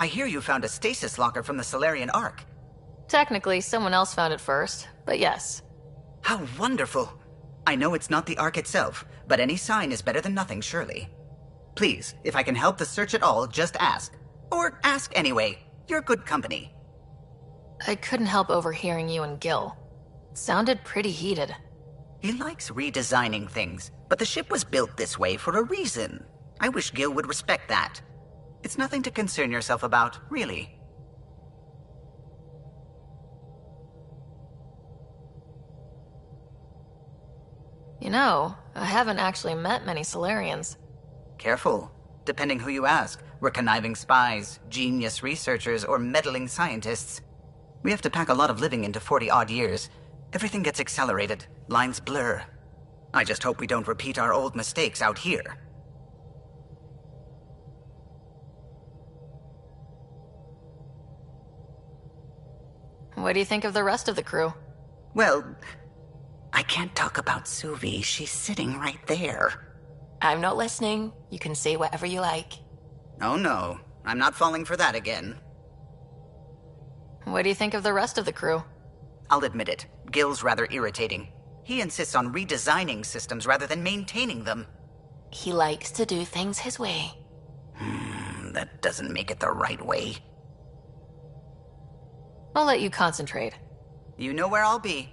I hear you found a stasis locker from the Solarian Ark. Technically, someone else found it first, but yes. How wonderful! I know it's not the Ark itself, but any sign is better than nothing, surely. Please, if I can help the search at all, just ask. Or ask anyway. You're good company. I couldn't help overhearing you and Gil. It sounded pretty heated. He likes redesigning things, but the ship was built this way for a reason. I wish Gil would respect that. It's nothing to concern yourself about, really. You know, I haven't actually met many Solarians. Careful. Depending who you ask, we're conniving spies, genius researchers, or meddling scientists. We have to pack a lot of living into 40-odd years. Everything gets accelerated, lines blur. I just hope we don't repeat our old mistakes out here. What do you think of the rest of the crew? Well, I can't talk about Suvi. She's sitting right there. I'm not listening. You can say whatever you like. Oh no, I'm not falling for that again. What do you think of the rest of the crew? I'll admit it, Gil's rather irritating. He insists on redesigning systems rather than maintaining them. He likes to do things his way. That doesn't make it the right way. I'll let you concentrate. You know where I'll be.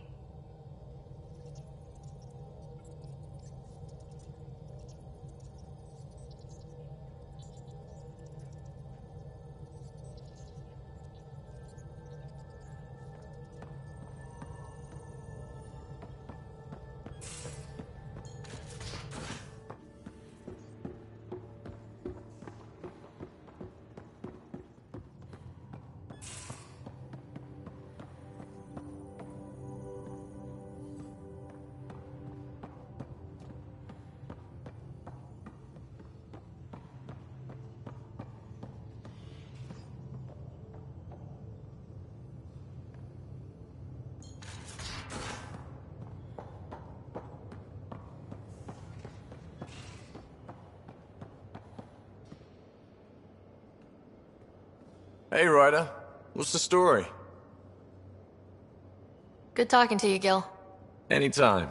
Hey, Ryder. What's the story? Good talking to you, Gil. Anytime.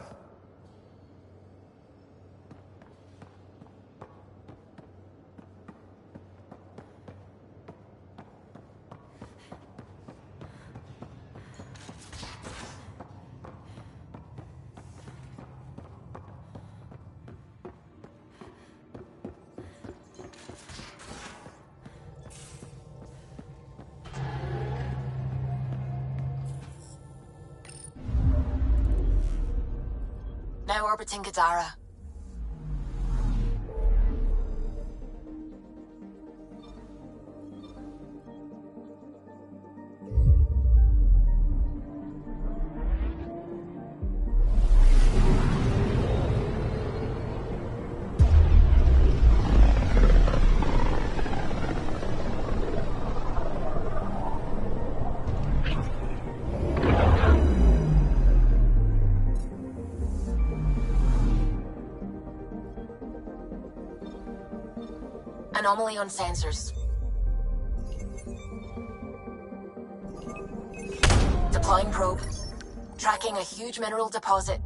Now orbiting Gadara. Anomaly on sensors. Deploying probe. Tracking a huge mineral deposit.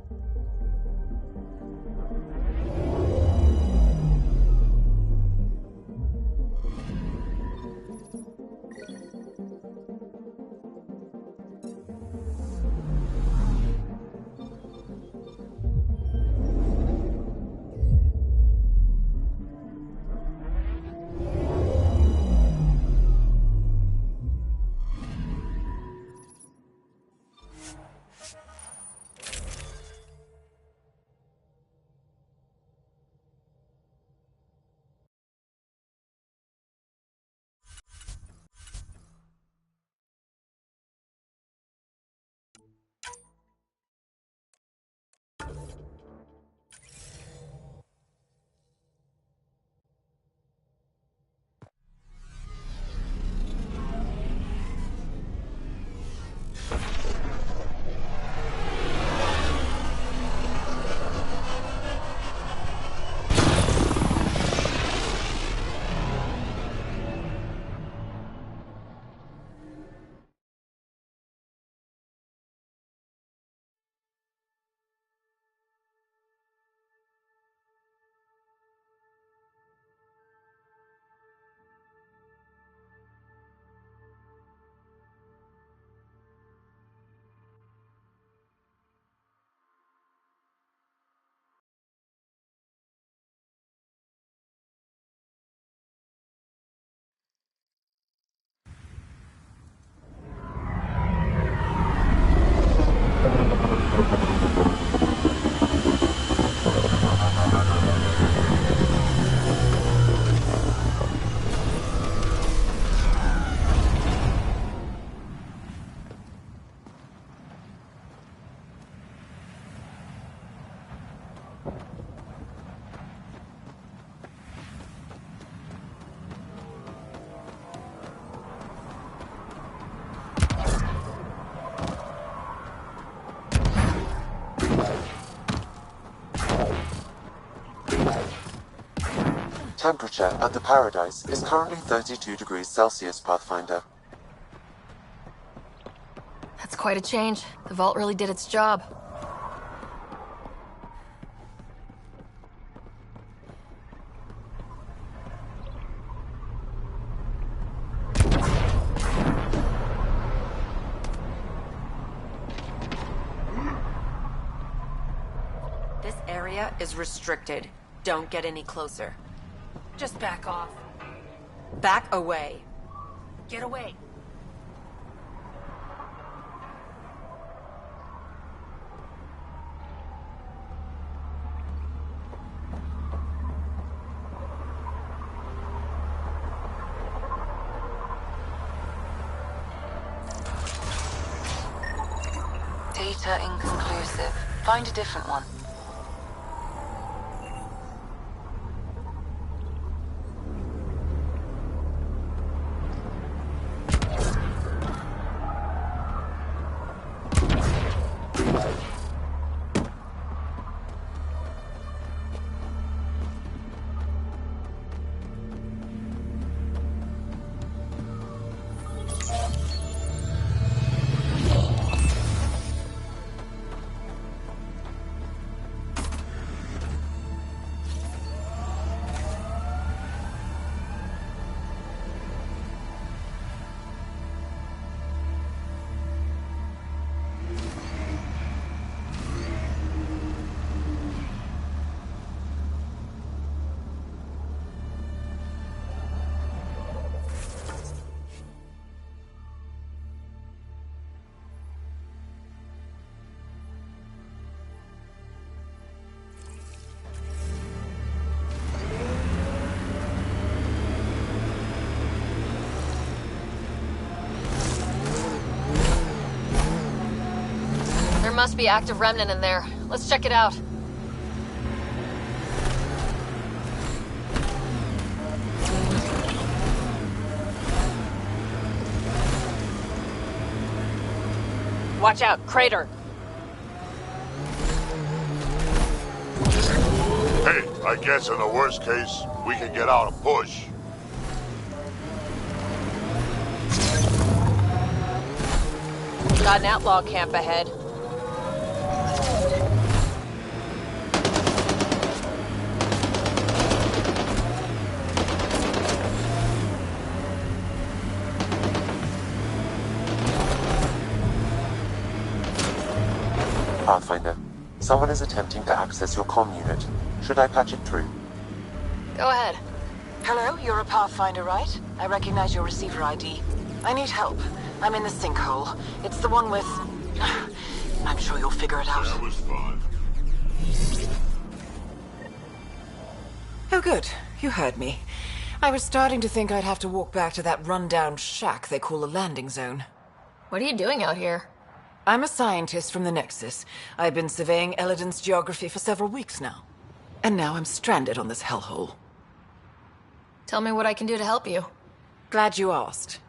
Temperature at the Paradise is currently 32 degrees Celsius, Pathfinder. That's quite a change. The vault really did its job. This area is restricted. Don't get any closer. Just back off. Back away. Get away. Data inconclusive. Find a different one. There must be active remnant in there. Let's check it out. Watch out, crater. Hey, I guess in the worst case, we can get out and push. Got an outlaw camp ahead. Pathfinder, someone is attempting to access your comm unit. Should I patch it through? Go ahead. Hello, you're a Pathfinder, right? I recognize your receiver ID. I need help. I'm in the sinkhole. It's the one with... I'm sure you'll figure it out. That was fun. Oh, good. You heard me. I was starting to think I'd have to walk back to that rundown shack they call a landing zone. What are you doing out here? I'm a scientist from the Nexus. I've been surveying Elodin's geography for several weeks now. And now I'm stranded on this hellhole. Tell me what I can do to help you. Glad you asked.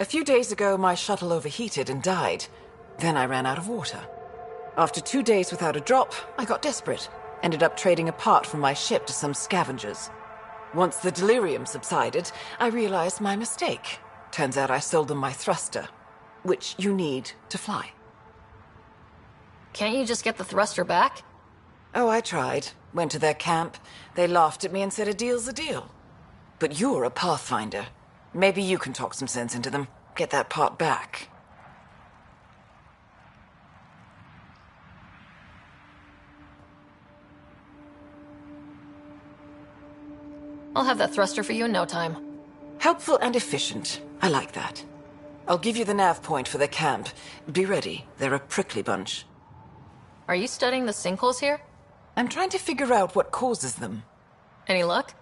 A few days ago, my shuttle overheated and died. Then I ran out of water. After 2 days without a drop, I got desperate. Ended up trading a part from my ship to some scavengers. Once the delirium subsided, I realized my mistake. Turns out I sold them my thruster, which you need to fly. Can't you just get the thruster back? Oh, I tried. Went to their camp. They laughed at me and said a deal's a deal. But you're a Pathfinder. Maybe you can talk some sense into them. Get that part back. I'll have that thruster for you in no time. Helpful and efficient. I like that. I'll give you the nav point for the camp. Be ready. They're a prickly bunch. Are you studying the sinkholes here? I'm trying to figure out what causes them. Any luck?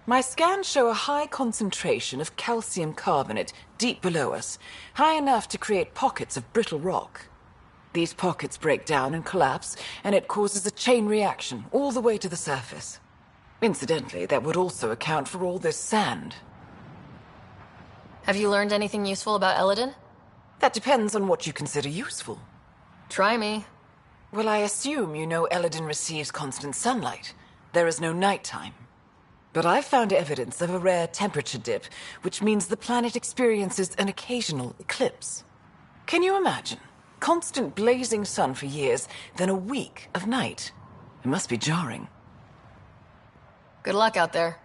My scans show a high concentration of calcium carbonate deep below us, high enough to create pockets of brittle rock. These pockets break down and collapse, and it causes a chain reaction all the way to the surface. Incidentally, that would also account for all this sand. Have you learned anything useful about Eladin? That depends on what you consider useful. Try me. Well, I assume you know Eladin receives constant sunlight. There is no nighttime. But I've found evidence of a rare temperature dip, which means the planet experiences an occasional eclipse. Can you imagine? Constant blazing sun for years, then a week of night. It must be jarring. Good luck out there.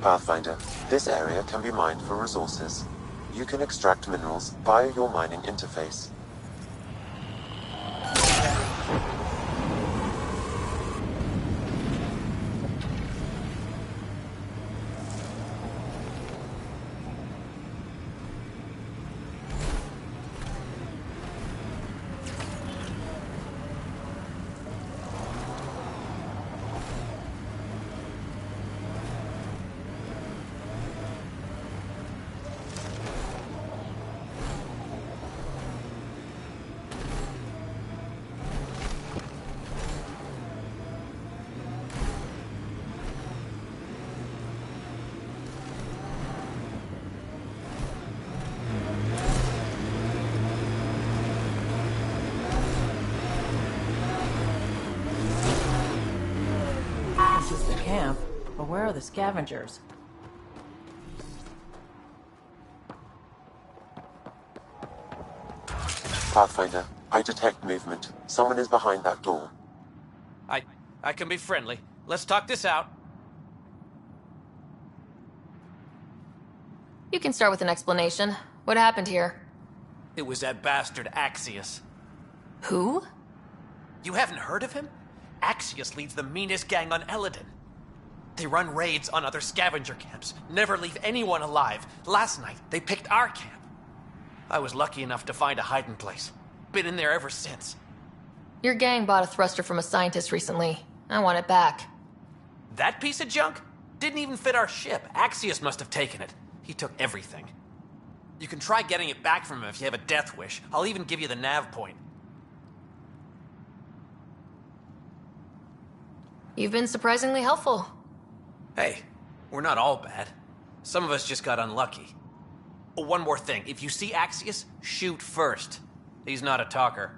Pathfinder, this area can be mined for resources. You can extract minerals via your mining interface. This is the camp, but where are the scavengers? Pathfinder, I detect movement. Someone is behind that door. I can be friendly. Let's talk this out. You can start with an explanation. What happened here? It was that bastard Axius. Who? You haven't heard of him? Axius leads the meanest gang on Eladin. They run raids on other scavenger camps, never leave anyone alive. Last night, they picked our camp. I was lucky enough to find a hiding place. Been in there ever since. Your gang bought a thruster from a scientist recently. I want it back. That piece of junk? Didn't even fit our ship. Axius must have taken it. He took everything. You can try getting it back from him if you have a death wish. I'll even give you the nav point. You've been surprisingly helpful. Hey, we're not all bad. Some of us just got unlucky. Oh, one more thing. If you see Axius, shoot first. He's not a talker.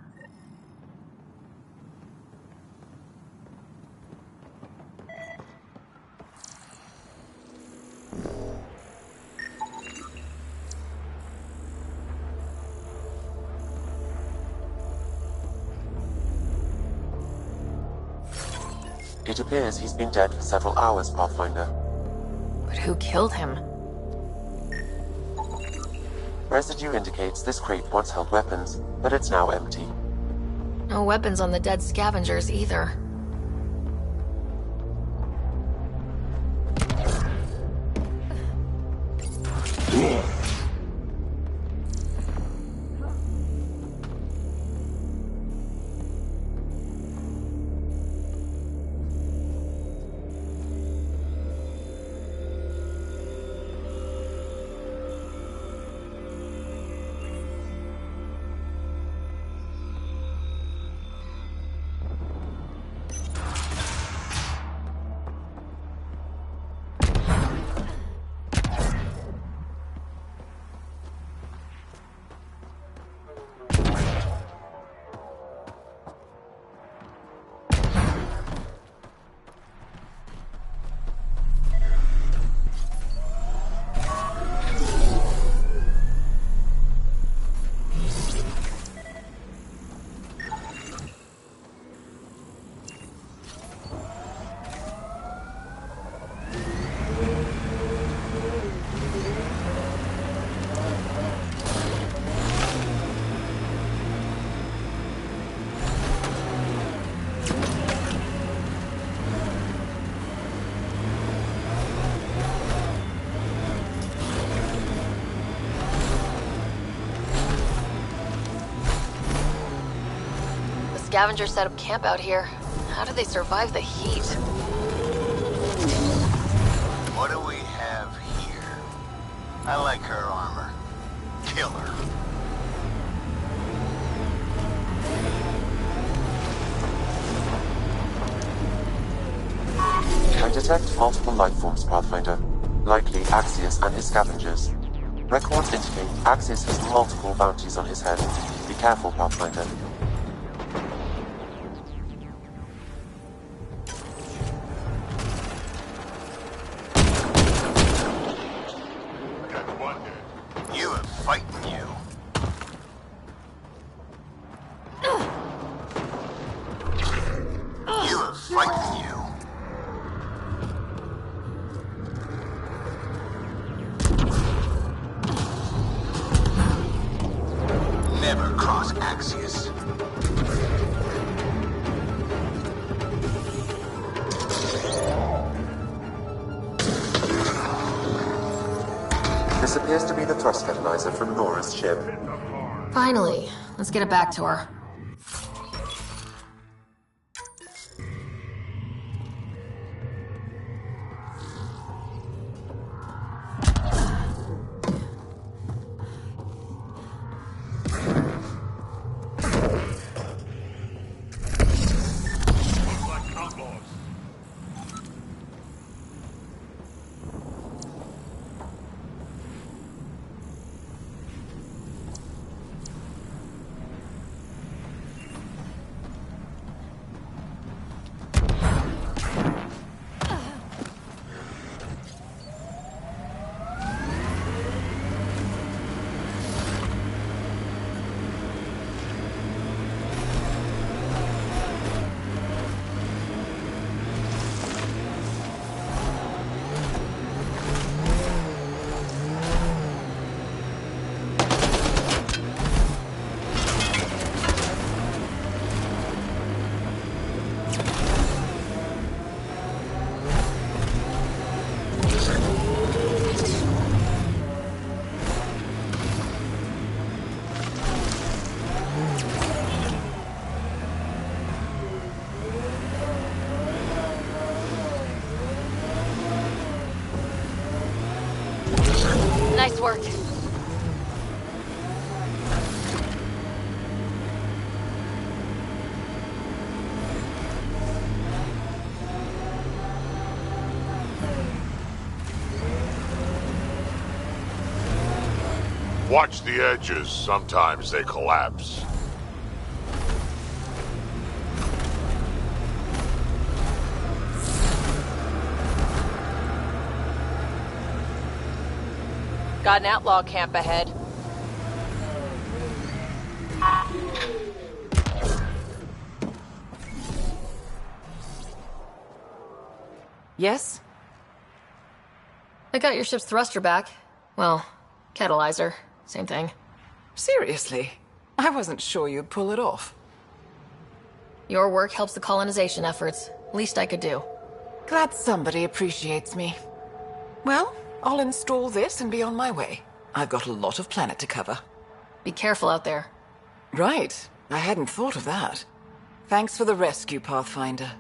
It appears he's been dead for several hours, Pathfinder. But who killed him? Residue indicates this crate once held weapons, but it's now empty. No weapons on the dead scavengers either. scavengers set up camp out here. How do they survive the heat? What do we have here? I like her armor. Kill her. I detect multiple life forms, Pathfinder. Likely Axios and his scavengers. Records indicate Axios has multiple bounties on his head. Be careful, Pathfinder. You have fighting you. You have fighting you. Never cross Axios. This appears to be the thrust catalyzer from Nora's ship. Finally. Let's get it back to her. Nice work. Watch the edges. Sometimes they collapse. Got an outlaw camp ahead. Yes? I got your ship's thruster back. Well, catalyzer. Same thing. Seriously? I wasn't sure you'd pull it off. Your work helps the colonization efforts. Least I could do. Glad somebody appreciates me. Well, I'll install this and be on my way. I've got a lot of planet to cover. Be careful out there. Right. I hadn't thought of that. Thanks for the rescue, Pathfinder.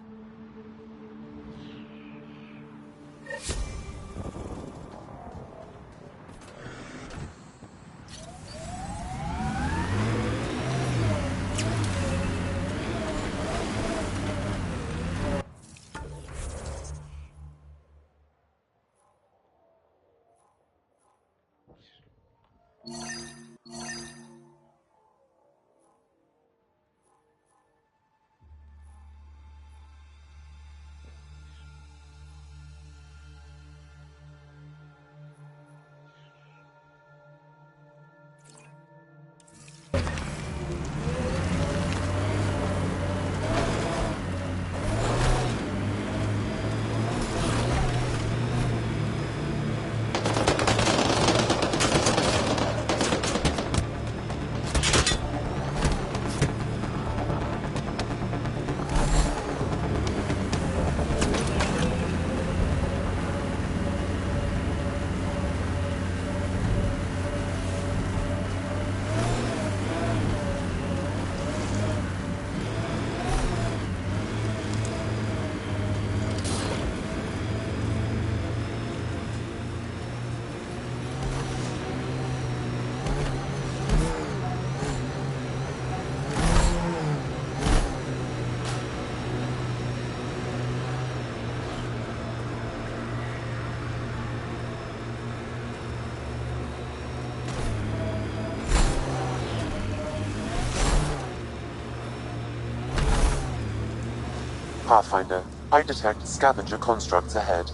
Pathfinder, I detect scavenger constructs ahead.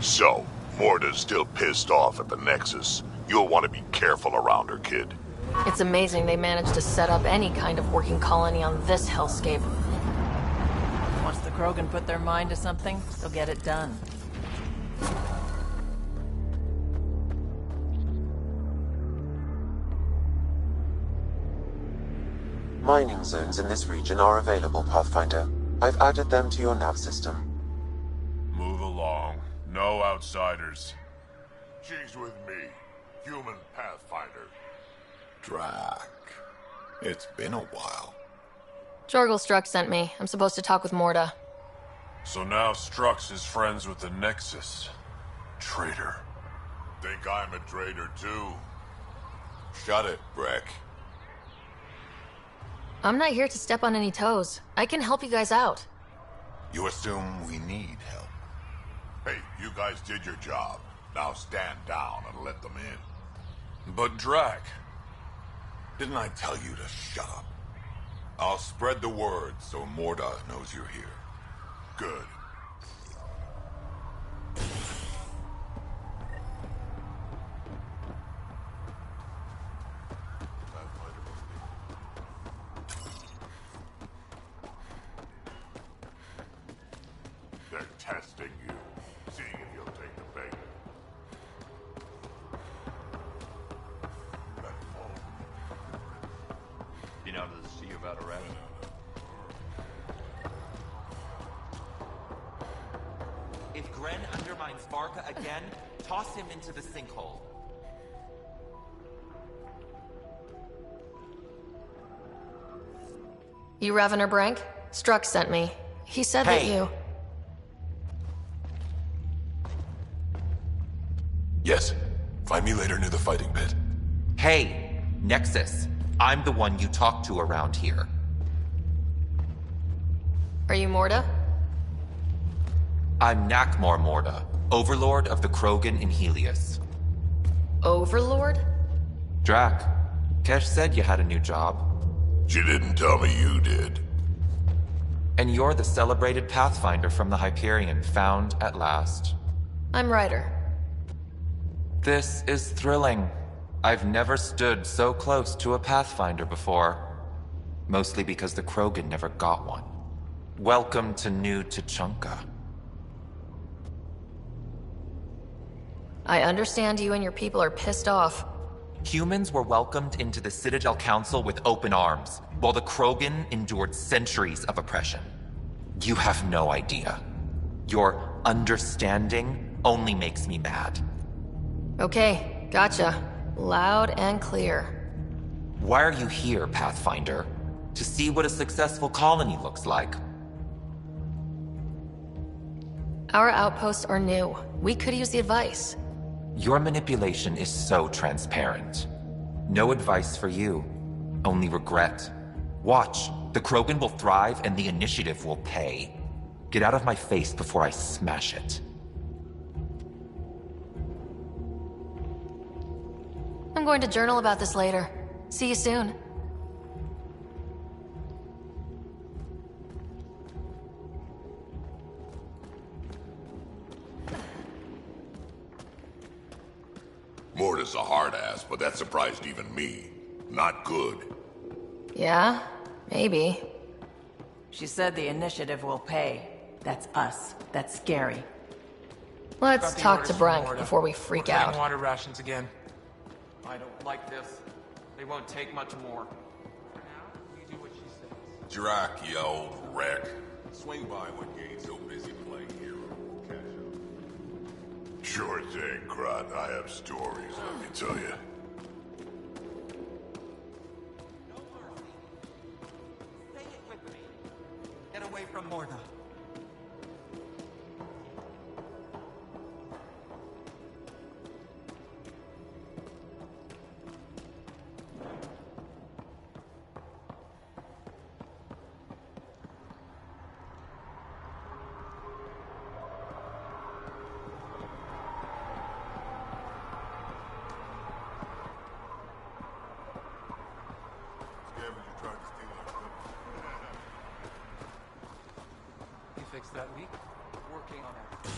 So, Morta's still pissed off at the Nexus. You'll want to be careful around her, kid. It's amazing they managed to set up any kind of working colony on this hellscape. Once the Krogan put their mind to something, they'll get it done. Mining zones in this region are available, Pathfinder. I've added them to your nav system. Move along. No outsiders. She's with me. Human Pathfinder. Drac. It's been a while. Jorgel Struck sent me. I'm supposed to talk with Morta. So now Strux is friends with the Nexus. Traitor. Think I'm a traitor too? Shut it, Breck. I'm not here to step on any toes. I can help you guys out. You assume we need help. Hey, you guys did your job. Now stand down and let them in. But Drac, didn't I tell you to shut up? I'll spread the word so Morta knows you're here. Good. They're testing you, seeing if you'll take the bait. Been out of the sea about a rat? If Gren undermines Varka again, toss him into the sinkhole. You Ravener Brank? Struck sent me. He said that you... Yes. Find me later near the fighting pit. Hey, Nexus. I'm the one you talk to around here. Are you Morta? I'm Nakmor Morta, Overlord of the Krogan in Helios. Overlord? Drac, Kesh said you had a new job. She didn't tell me you did. And you're the celebrated Pathfinder from the Hyperion, found at last. I'm Ryder. This is thrilling. I've never stood so close to a Pathfinder before. Mostly because the Krogan never got one. Welcome to New Tuchanka. I understand you and your people are pissed off. Humans were welcomed into the Citadel Council with open arms, while the Krogan endured centuries of oppression. You have no idea. Your understanding only makes me mad. Okay, gotcha. Loud and clear. Why are you here, Pathfinder? To see what a successful colony looks like. Our outposts are new. We could use the advice. Your manipulation is so transparent. No advice for you, only regret. Watch, the Krogan will thrive and the initiative will pay. Get out of my face before I smash it. I'm going to journal about this later. See you soon. Morta's a hard ass, but that surprised even me. Not good. Yeah, maybe. She said the initiative will pay. That's us. That's scary. Let's talk to Brank before we freak out. Water rations again. I don't like this. They won't take much more. For now, you do what she says. Drac, you old wreck. Swing by when Gates so busy playing hero. We'll catch up. Sure thing, Crot. I have stories, let me tell you. No mercy. Say it with me. Get away from Morta. You fixed that leak? Working on it.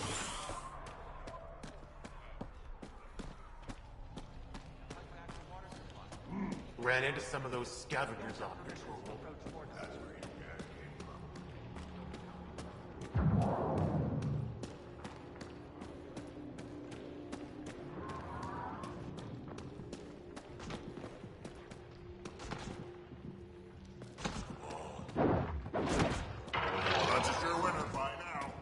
Ran into some of those scavengers on patrol. That's a sure winner by now.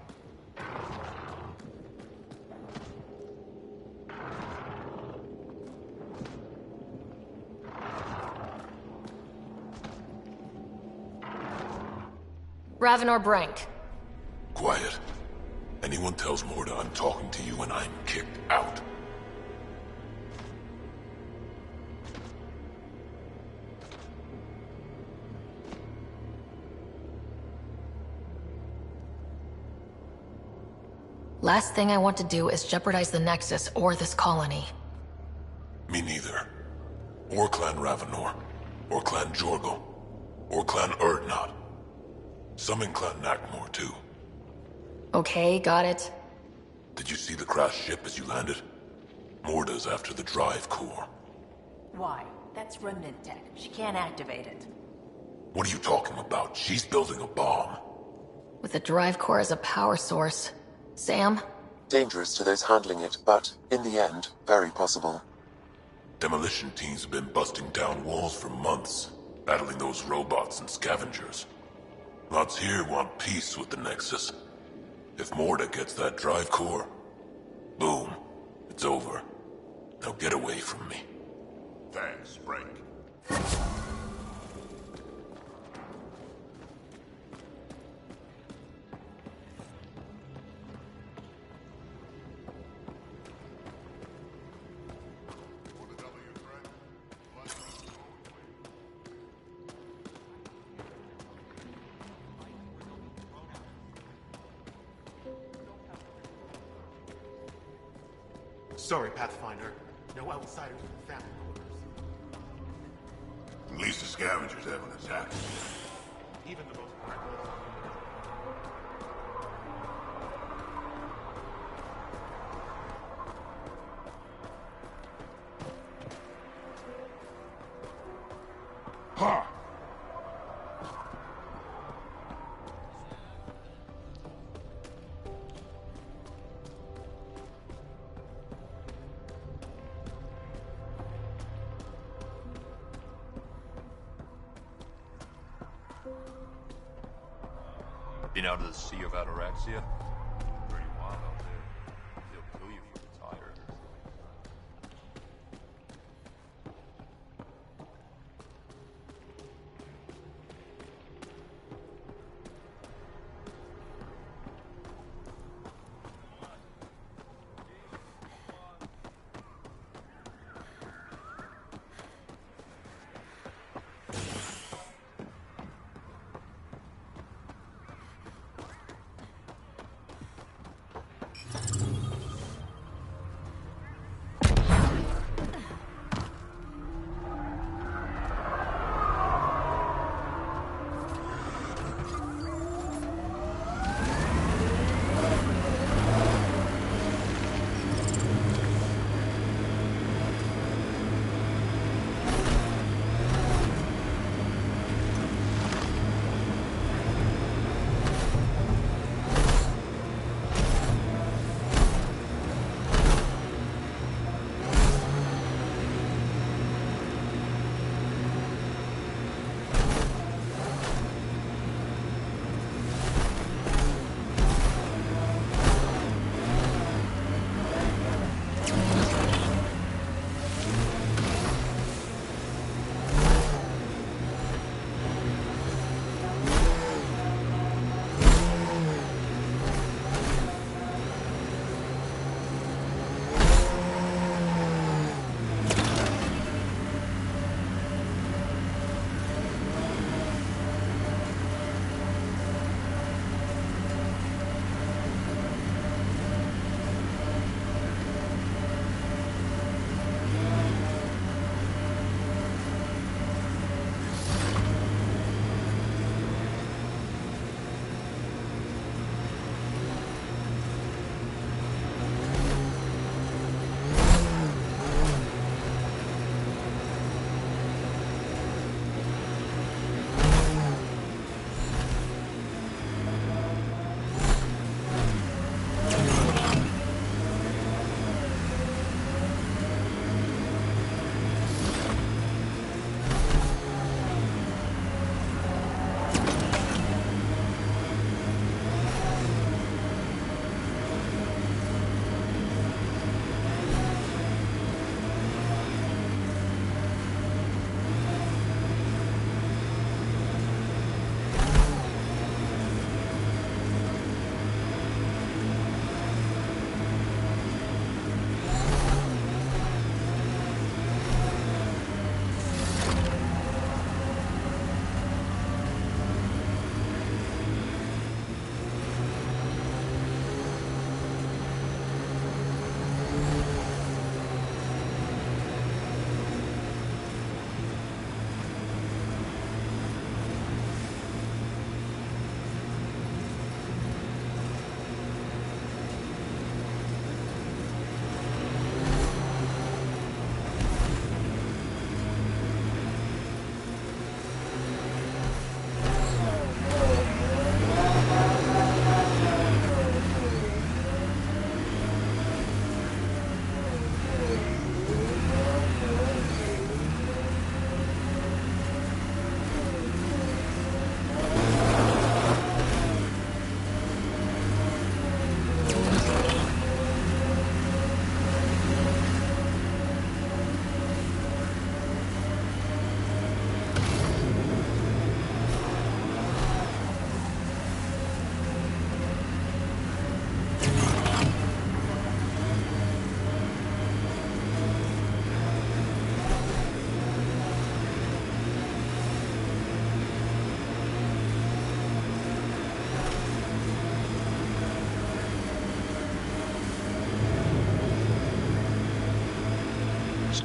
Raven or Brank? Quiet. Anyone tells Morda I'm talking to you and I'm kicked out. Last thing I want to do is jeopardize the Nexus or this colony. Me neither. Or Clan Ravenor. Or Clan Jorgal. Or Clan Urdnot. Some in Clan Nakmor, too. Okay, got it. Did you see the crashed ship as you landed? Morda's after the drive core. Why? That's remnant tech. She can't activate it. What are you talking about? She's building a bomb. With the drive core as a power source. Sam? Dangerous to those handling it, but, in the end, very possible. Demolition teams have been busting down walls for months, battling those robots and scavengers. Lots here want peace with the Nexus. If Morda gets that drive core, boom, it's over. Now get away from me. Thanks, Frank. Sorry, Pathfinder. No outsiders in the family quarters. At least the scavengers haven't attacked. Even the most reckless. Ha! Been out of the Sea of Ataraxia? Pretty wild out there. They'll kill you if you retire.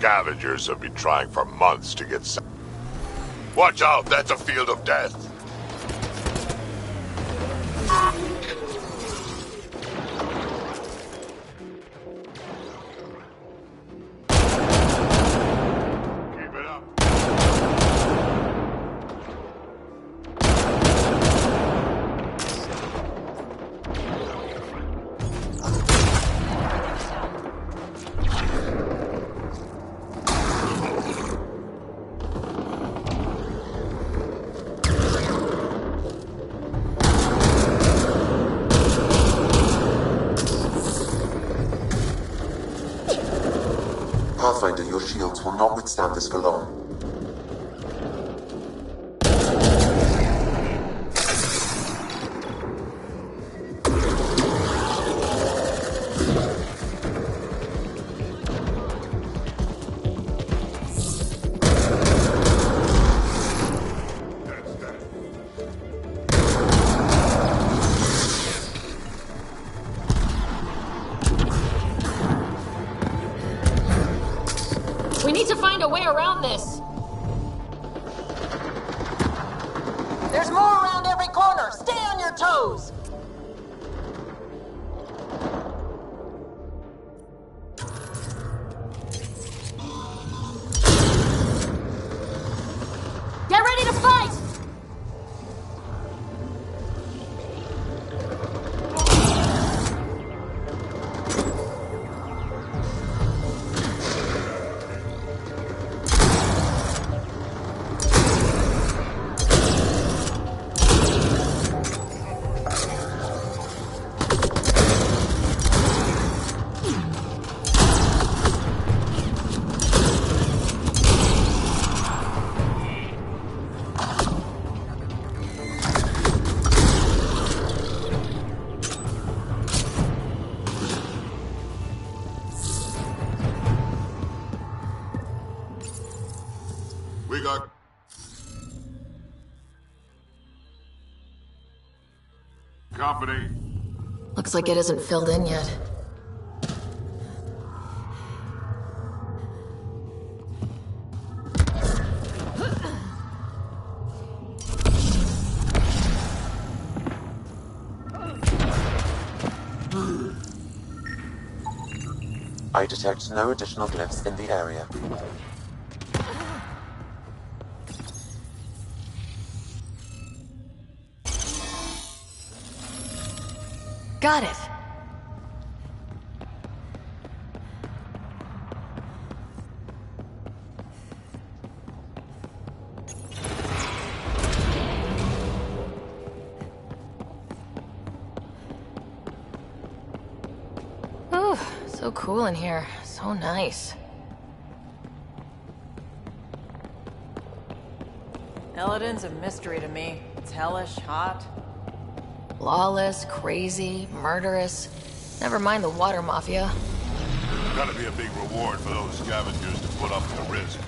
scavengers have been trying for months to get... Watch out, that's a field of death. Pathfinder, your shields will not withstand this for long. We need to find a way around this. There's more around every corner. Stay on your toes. Get ready to fight! We got... company. Looks like it isn't filled in yet. I detect no additional glyphs in the area. Got it. Ooh, so cool in here. So nice. Eladin's a mystery to me. It's hellish, hot. Lawless, crazy, murderous. Never mind the water mafia. Gotta be a big reward for those scavengers to put up the risk.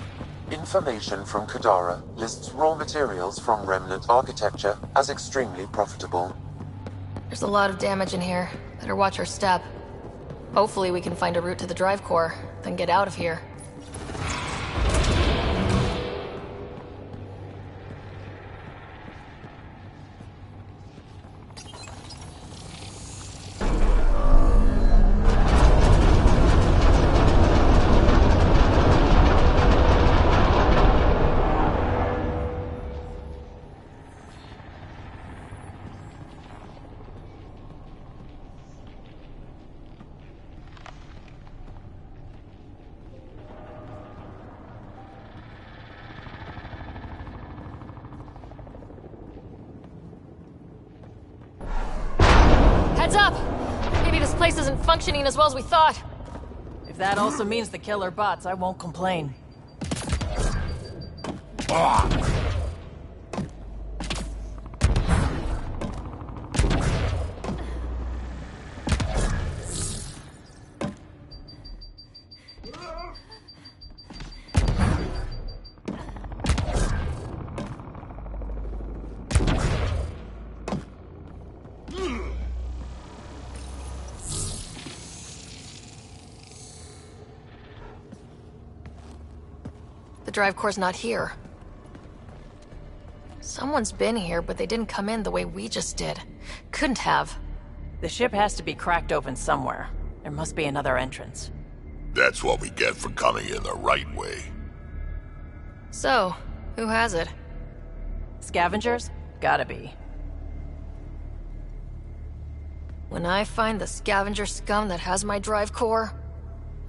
Information from Kadara lists raw materials from remnant architecture as extremely profitable. There's a lot of damage in here. Better watch our step. Hopefully we can find a route to the drive core, then get out of here. Heads up! Maybe this place isn't functioning as well as we thought. If that also means the killer bots, I won't complain. drive core's not here. Someone's been here, but they didn't come in the way we just did. Couldn't have. The ship has to be cracked open somewhere. There must be another entrance. That's what we get for coming in the right way. So, who has it? Scavengers? Gotta be. When I find the scavenger scum that has my drive core...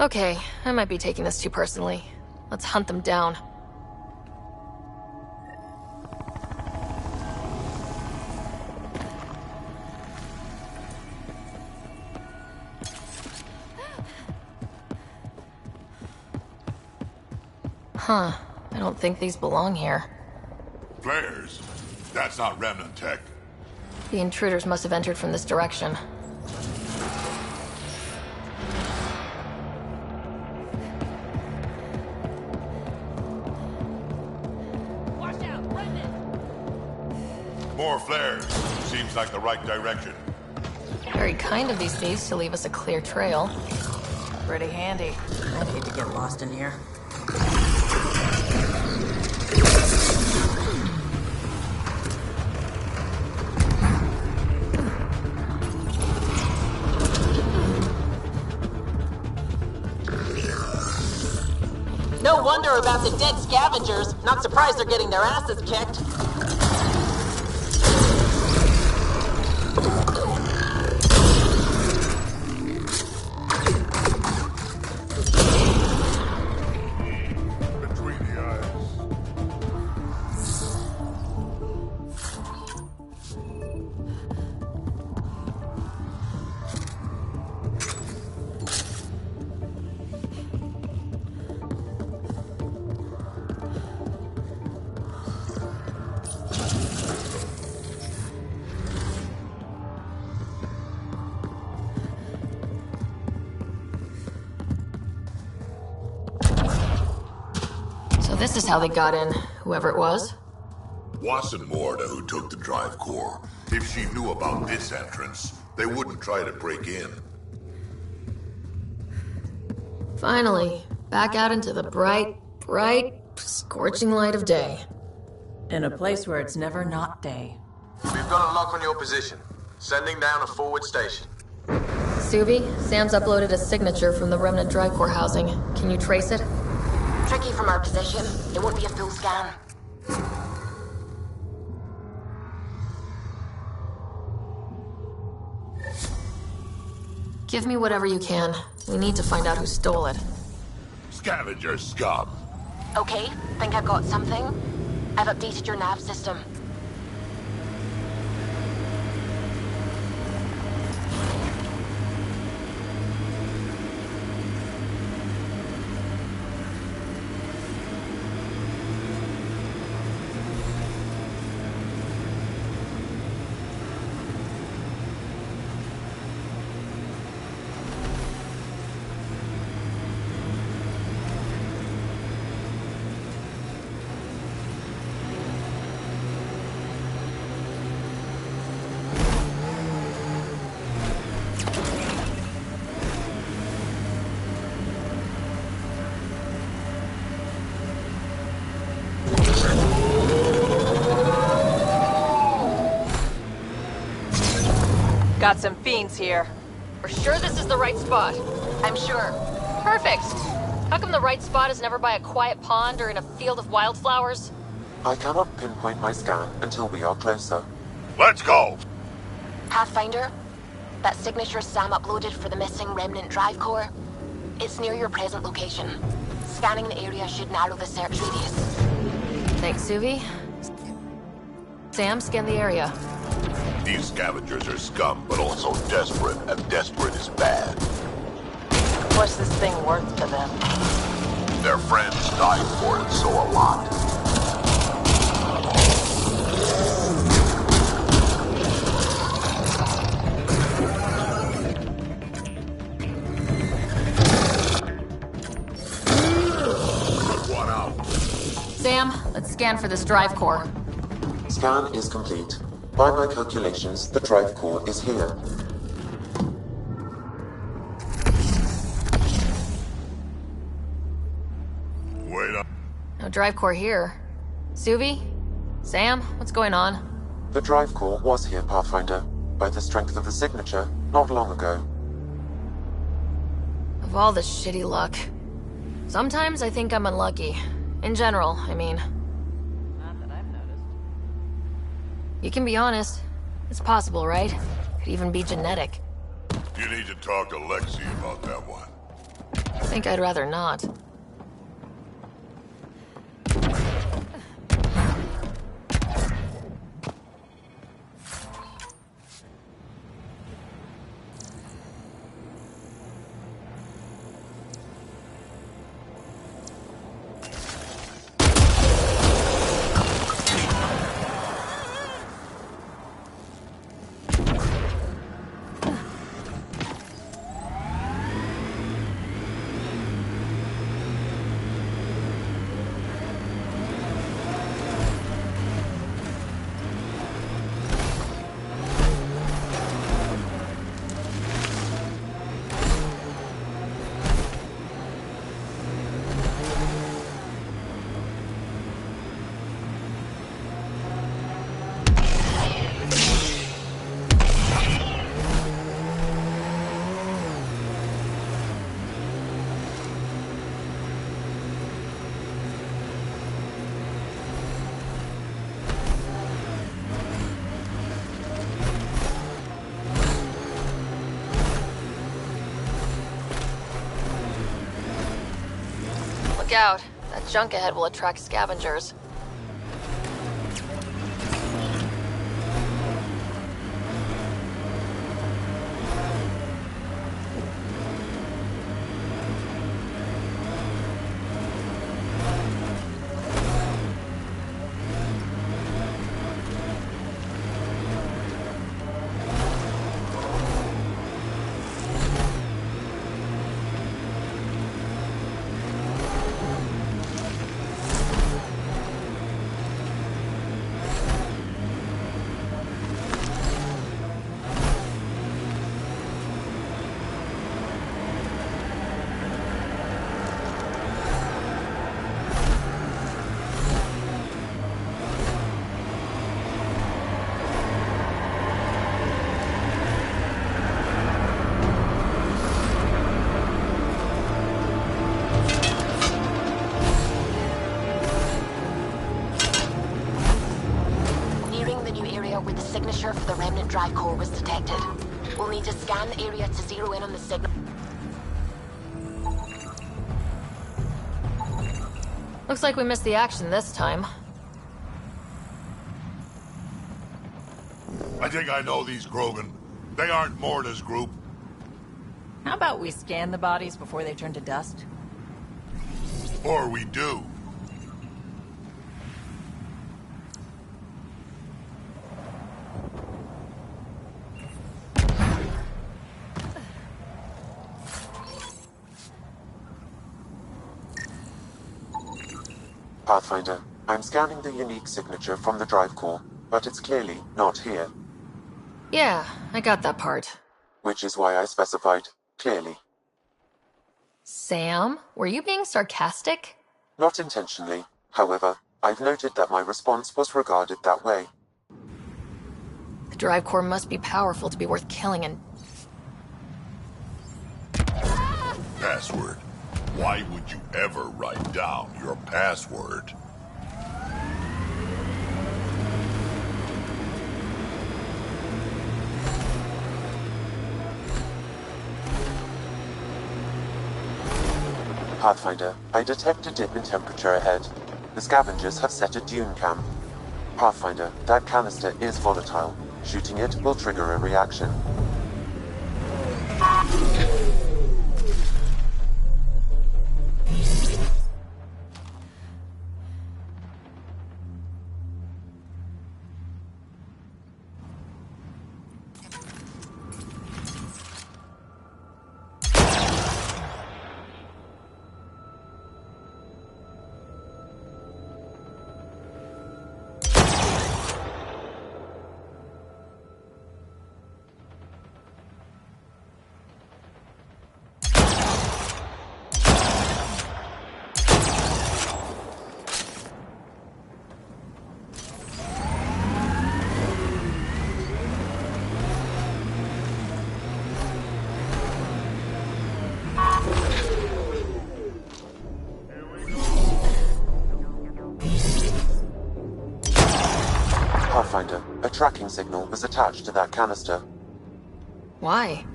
Okay, I might be taking this too personally. Let's hunt them down. Huh. I don't think these belong here. Flares? That's not remnant tech. The intruders must have entered from this direction. Watch out, remnant! More flares. Seems like the right direction. Very kind of these thieves to leave us a clear trail. Pretty handy. I'd hate to get lost in here. No wonder about the dead scavengers. Not surprised they're getting their asses kicked. Between the eyes. So this is how they got in, whoever it was. Wasn't Morta who took the drive core. If she knew about this entrance, they wouldn't try to break in. Finally, back out into the bright, scorching light of day. In a place where it's never not day. We've got a lock on your position. Sending down a forward station. Suvi, Sam's uploaded a signature from the remnant drive core housing. Can you trace it? Tricky from our position. It won't be a full scan. Give me whatever you can. We need to find out who stole it. Scavenger scum. Okay, think I've got something. I've updated your nav system. Got some fiends here. We're sure this is the right spot. I'm sure. Perfect. How come the right spot is never by a quiet pond or in a field of wildflowers? I cannot pinpoint my scan until we are closer. Let's go! Pathfinder, that signature Sam uploaded for the missing remnant drive core, it's near your present location. Scanning the area should narrow the search radius. Thanks, Suvi. Sam, scan the area. These scavengers are scum, but also desperate, and desperate is bad. What's this thing worth to them? Their friends died for it, so a lot. One out. Sam, let's scan for this drive core. Scan is complete. By my calculations, the drive core is here. Wait up. no drive core here. Suvi? Sam? What's going on? The drive core was here, Pathfinder, by the strength of the signature, not long ago. Of all the shitty luck. Sometimes I think I'm unlucky. In general, I mean. Not that I've noticed. You can be honest. It's possible, right? Could even be genetic. You need to talk to Lexi about that one. I think I'd rather not. Look out. That junk ahead will attract scavengers. Where the signature for the remnant drive core was detected. We'll need to scan the area to zero in on the signal. Looks like we missed the action this time. I think I know these Krogan. They aren't Morta's group. How about we scan the bodies before they turn to dust? Or we do. Pathfinder, I'm scanning the unique signature from the drive core, but it's clearly not here. Yeah, I got that part. Which is why I specified clearly. Sam, were you being sarcastic? Not intentionally. However, I've noted that my response was regarded that way. The drive core must be powerful to be worth killing and... Password. Why would you ever write down your password? Pathfinder, I detect a dip in temperature ahead. The scavengers have set a dune camp. Pathfinder, that canister is volatile. Shooting it will trigger a reaction. A tracking signal was attached to that canister. Why?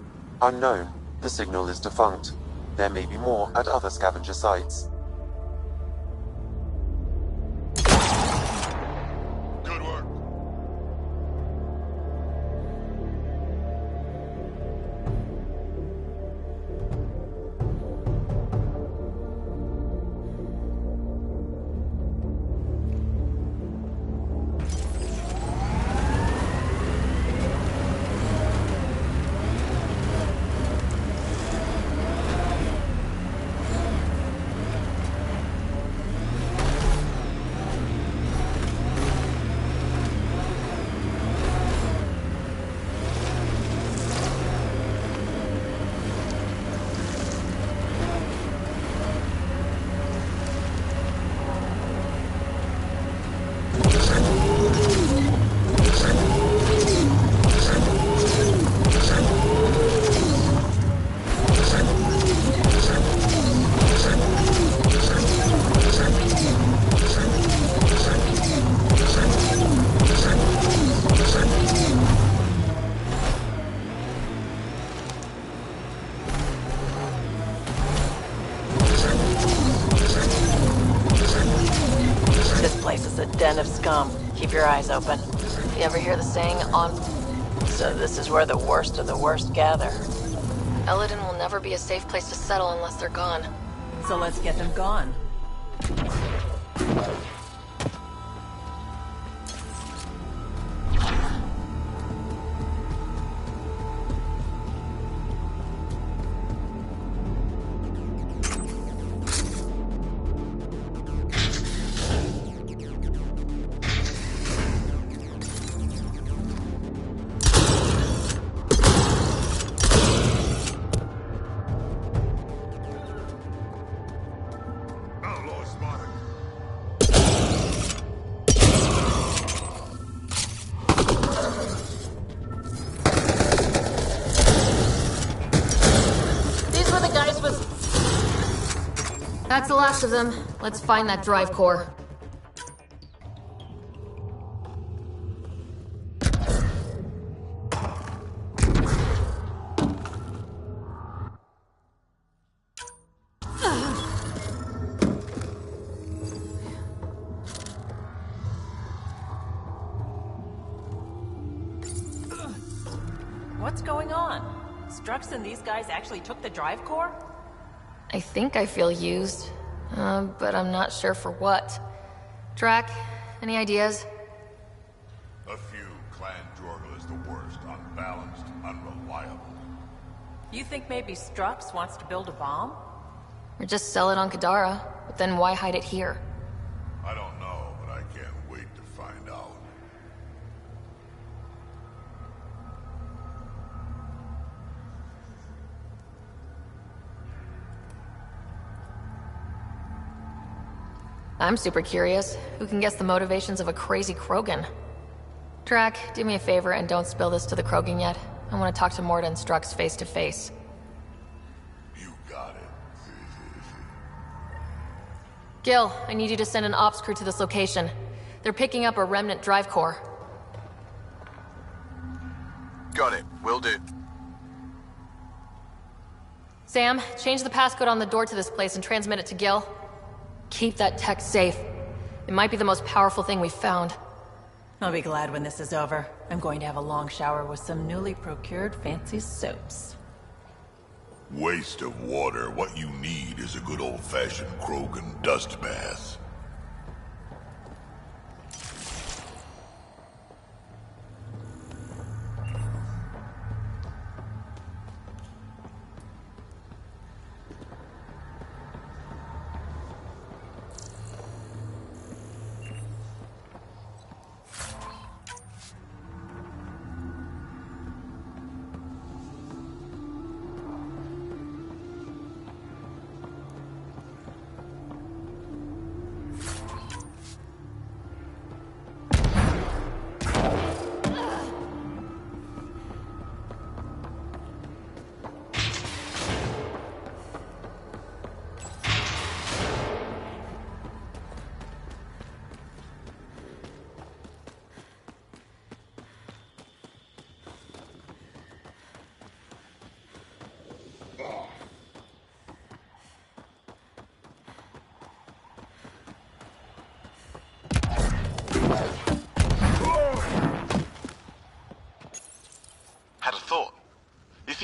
Unknown. The signal is defunct. There may be more at other scavenger sites. Good work. Den of scum. Keep your eyes open. You ever hear the saying, on... So this is where the worst of the worst gather. Eladin will never be a safe place to settle unless they're gone. So let's get them gone. That's the last of them. Let's find that drive core. What's going on? Strux and these guys actually took the drive core? I think I feel used, but I'm not sure for what. Drac, any ideas? A few. Clan Jorgal is the worst. Unbalanced, unreliable. You think maybe Strux wants to build a bomb? Or just sell it on Kadara, but then why hide it here? I don't know, but I can't wait to find out. I'm super curious. Who can guess the motivations of a crazy Krogan? Drac, do me a favor and don't spill this to the Krogan yet. I want to talk to Morta and Strux face to face. You got it. Gil, I need you to send an ops crew to this location. They're picking up a remnant drive core. Got it. Will do. Sam, change the passcode on the door to this place and transmit it to Gil. Keep that tech safe. It might be the most powerful thing we've found. I'll be glad when this is over. I'm going to have a long shower with some newly procured fancy soaps. Waste of water. What you need is a good old-fashioned Krogan dust bath.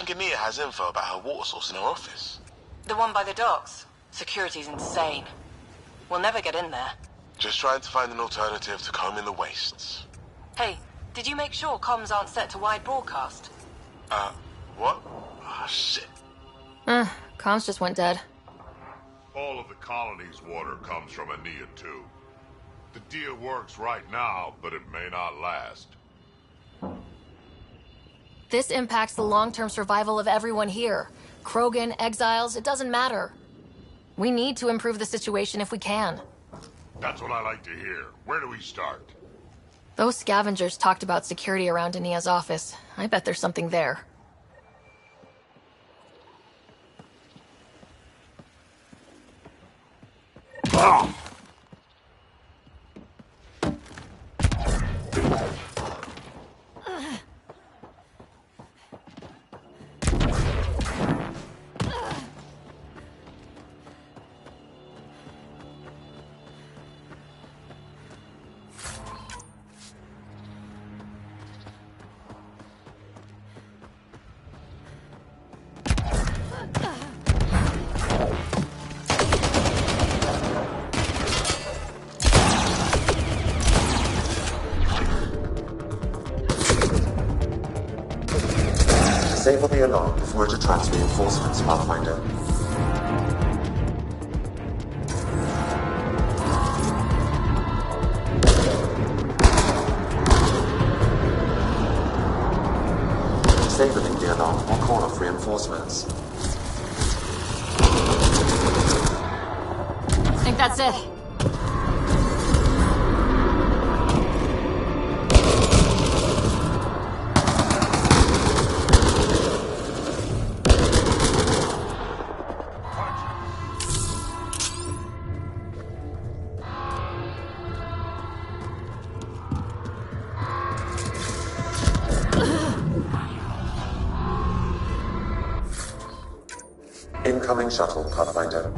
think Ania has info about her water source in her office? The one by the docks. Security's insane. We'll never get in there. Just trying to find an alternative to combing the wastes. Hey, did you make sure comms aren't set to wide broadcast? What? Ah, shit. Comms just went dead. All of the colony's water comes from Ania too. The deal works right now, but it may not last. This impacts the long-term survival of everyone here. Krogan, exiles, it doesn't matter. We need to improve the situation if we can. That's what I like to hear. Where do we start? Those scavengers talked about security around Ania's office. I bet there's something there. Disable the alarm before it attracts reinforcements, Pathfinder. Disabling the alarm will call off reinforcements. I think that's it. Incoming shuttle, Pathfinder.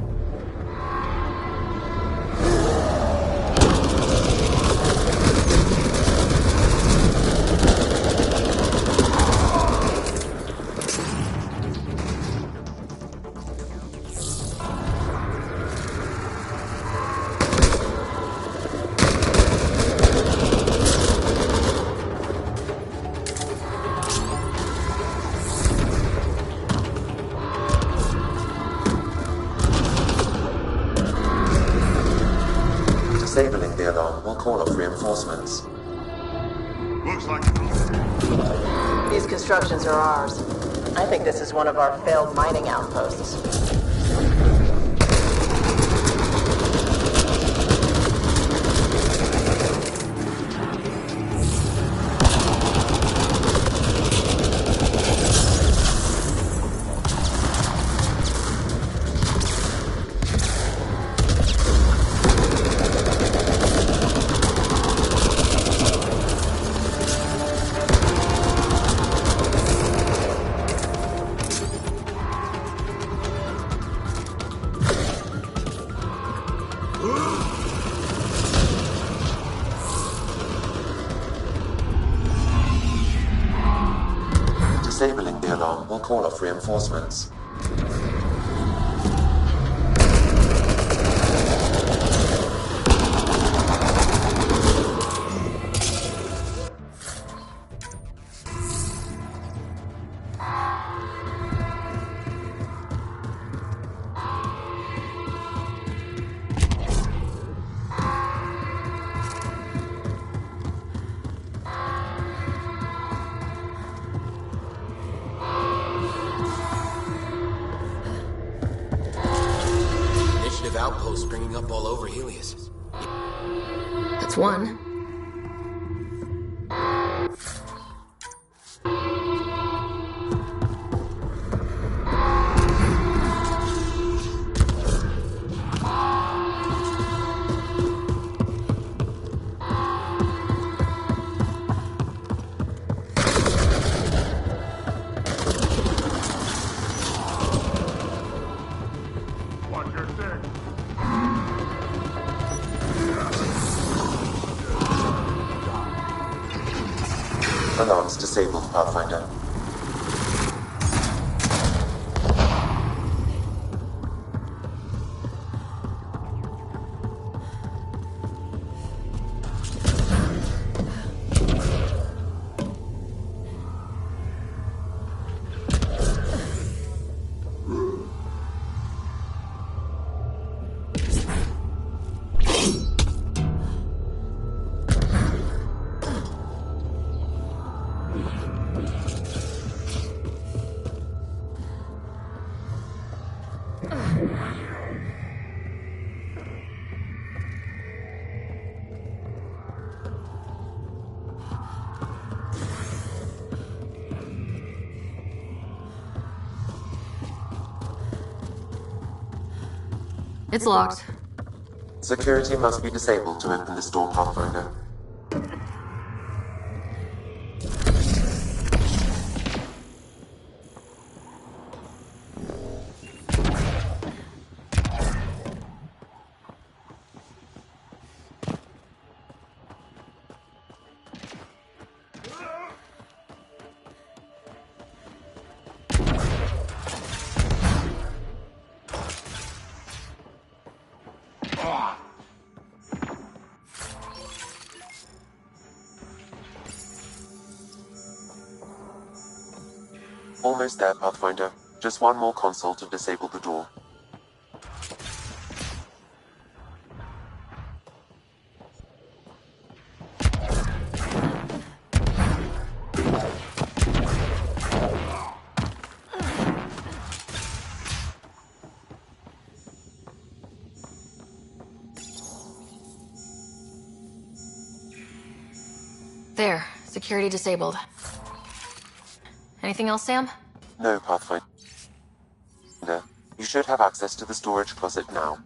Disabling the alarm will call off reinforcements. Looks like These constructions are ours. I think this is one of our failed mining outposts. Disabling the alarm will call off reinforcements. Outposts springing up all over Helios. That's one. Alarms disabled, Pathfinder. It's locked. Security must be disabled to open this door, Pathfinder. Almost there, Pathfinder. Just one more console to disable the door. There, security disabled. Anything else, Sam? No, Pathfinder. You should have access to the storage closet now.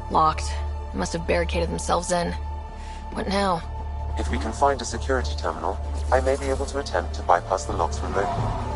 Locked. They must have barricaded themselves in. What now? If we can find a security terminal, I may be able to attempt to bypass the locks remotely.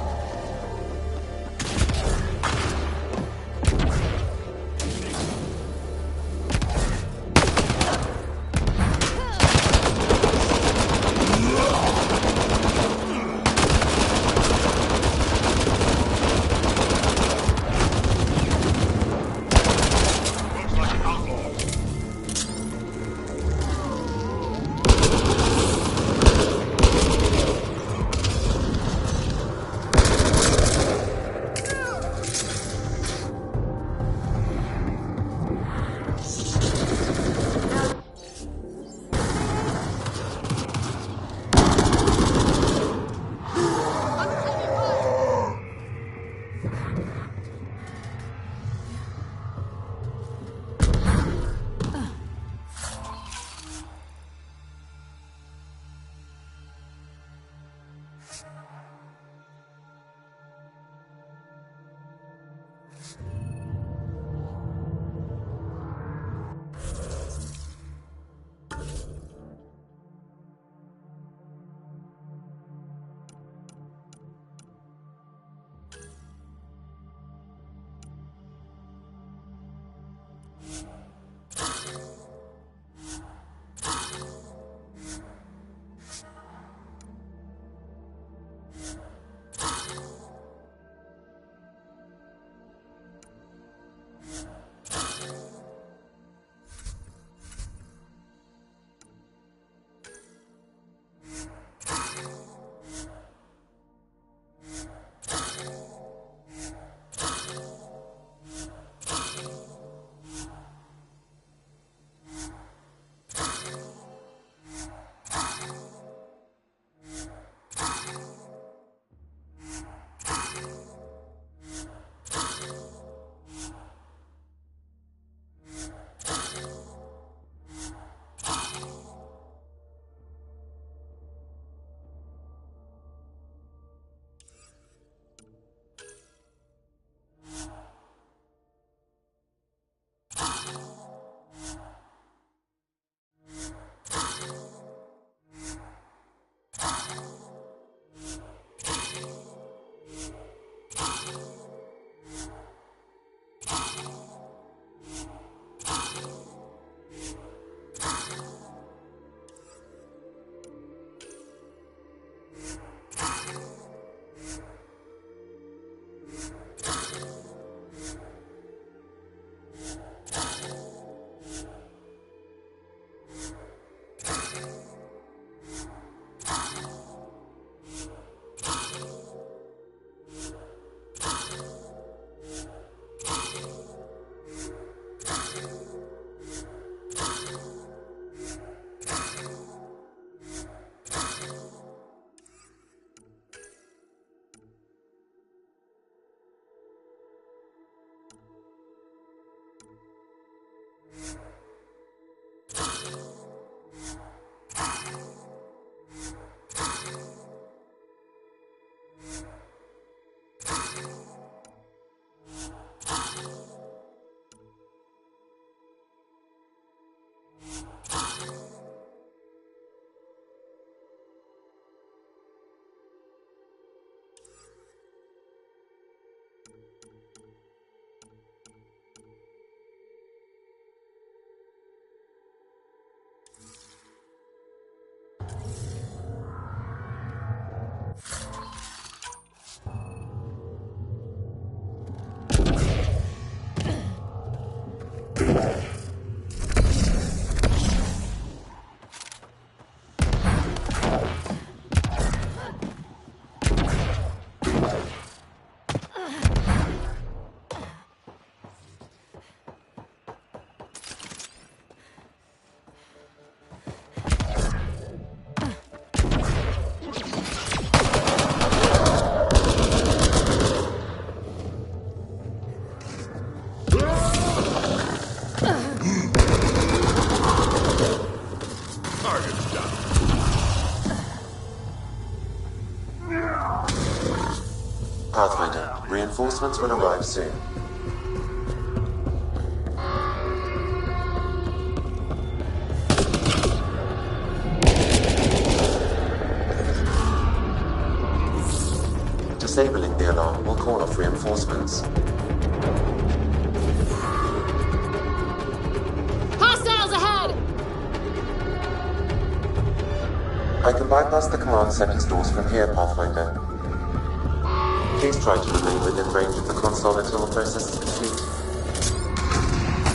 Target down. Pathfinder, reinforcements will arrive soon. Disabling the alarm will call off reinforcements. Hostiles ahead! I can bypass the command center's doors from here, Pathfinder. Please try to remain within range of the console until the process is complete.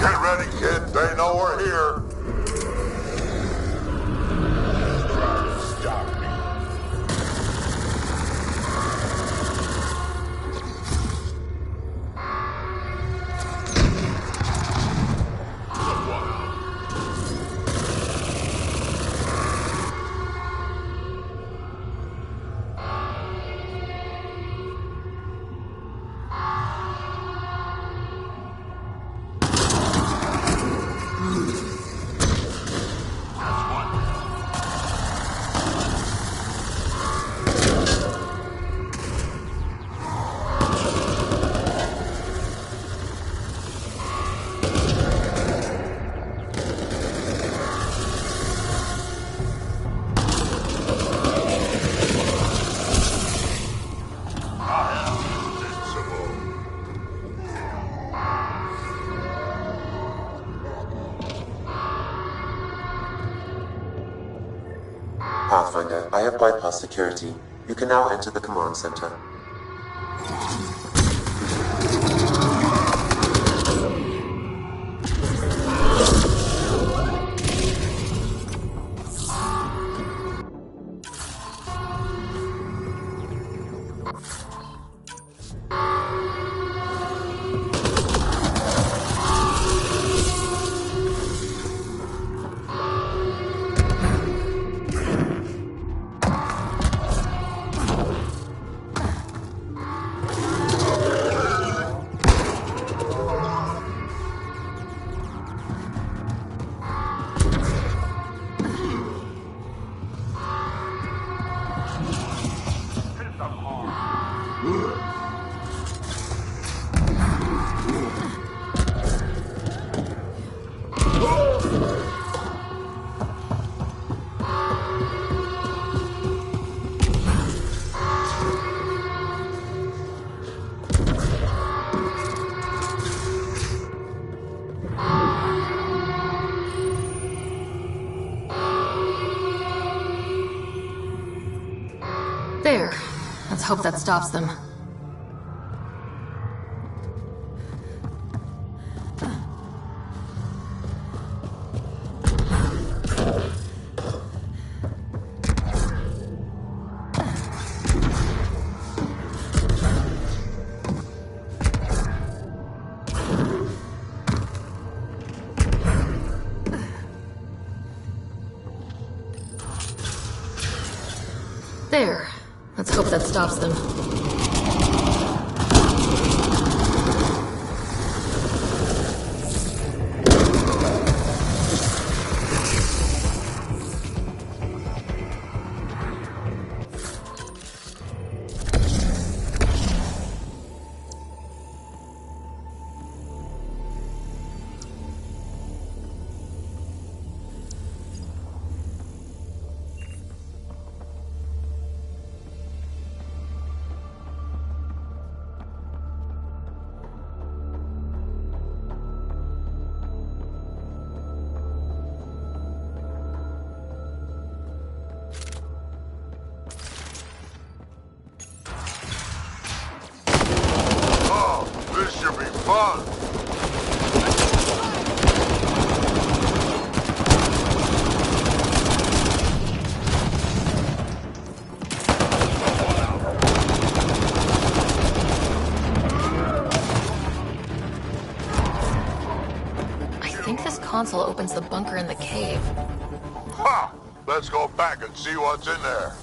Get ready, kid. They know we're here. Stop me. Pathfinder, I have bypassed security. You can now enter the command center. There. Let's hope that stops them. There. Let's hope that stops them. Console opens the bunker in the cave. Ha! Let's go back and see what's in there.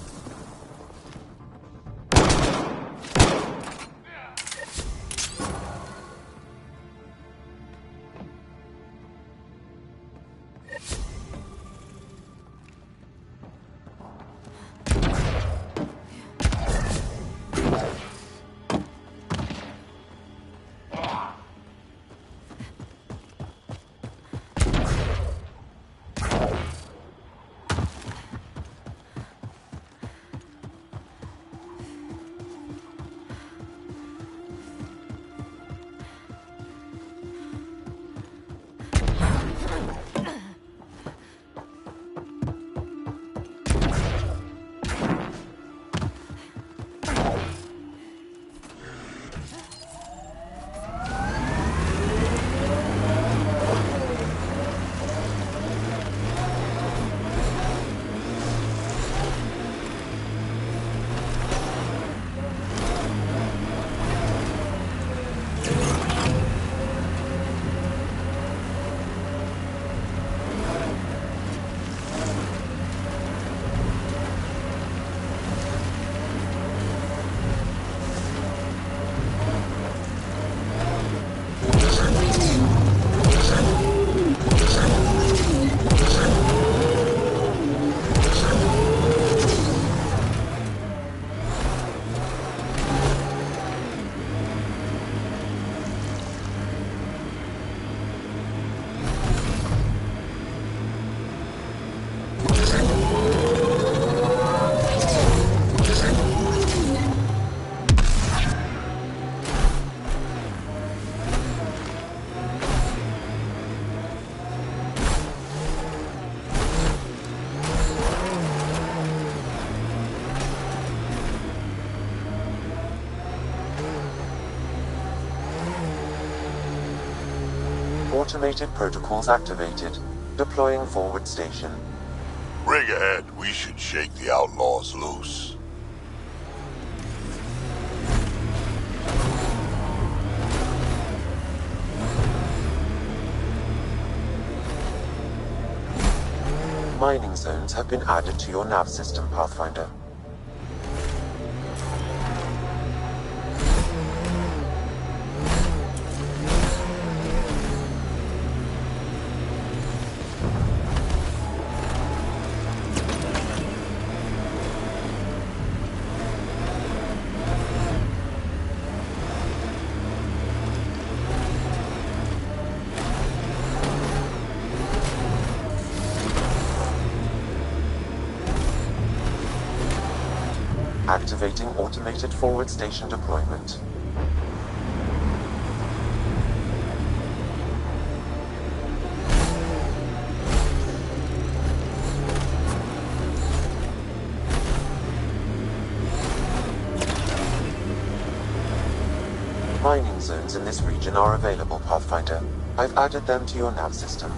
Automated protocols activated. Deploying forward station. Rig ahead, we should shake the outlaws loose. Mining zones have been added to your nav system, Pathfinder. Activating automated forward station deployment. Mining zones in this region are available, Pathfinder. I've added them to your nav system.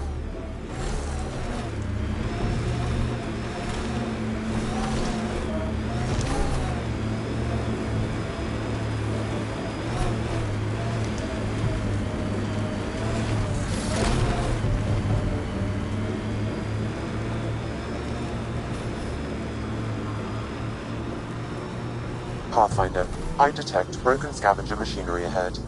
Pathfinder, I detect broken scavenger machinery ahead.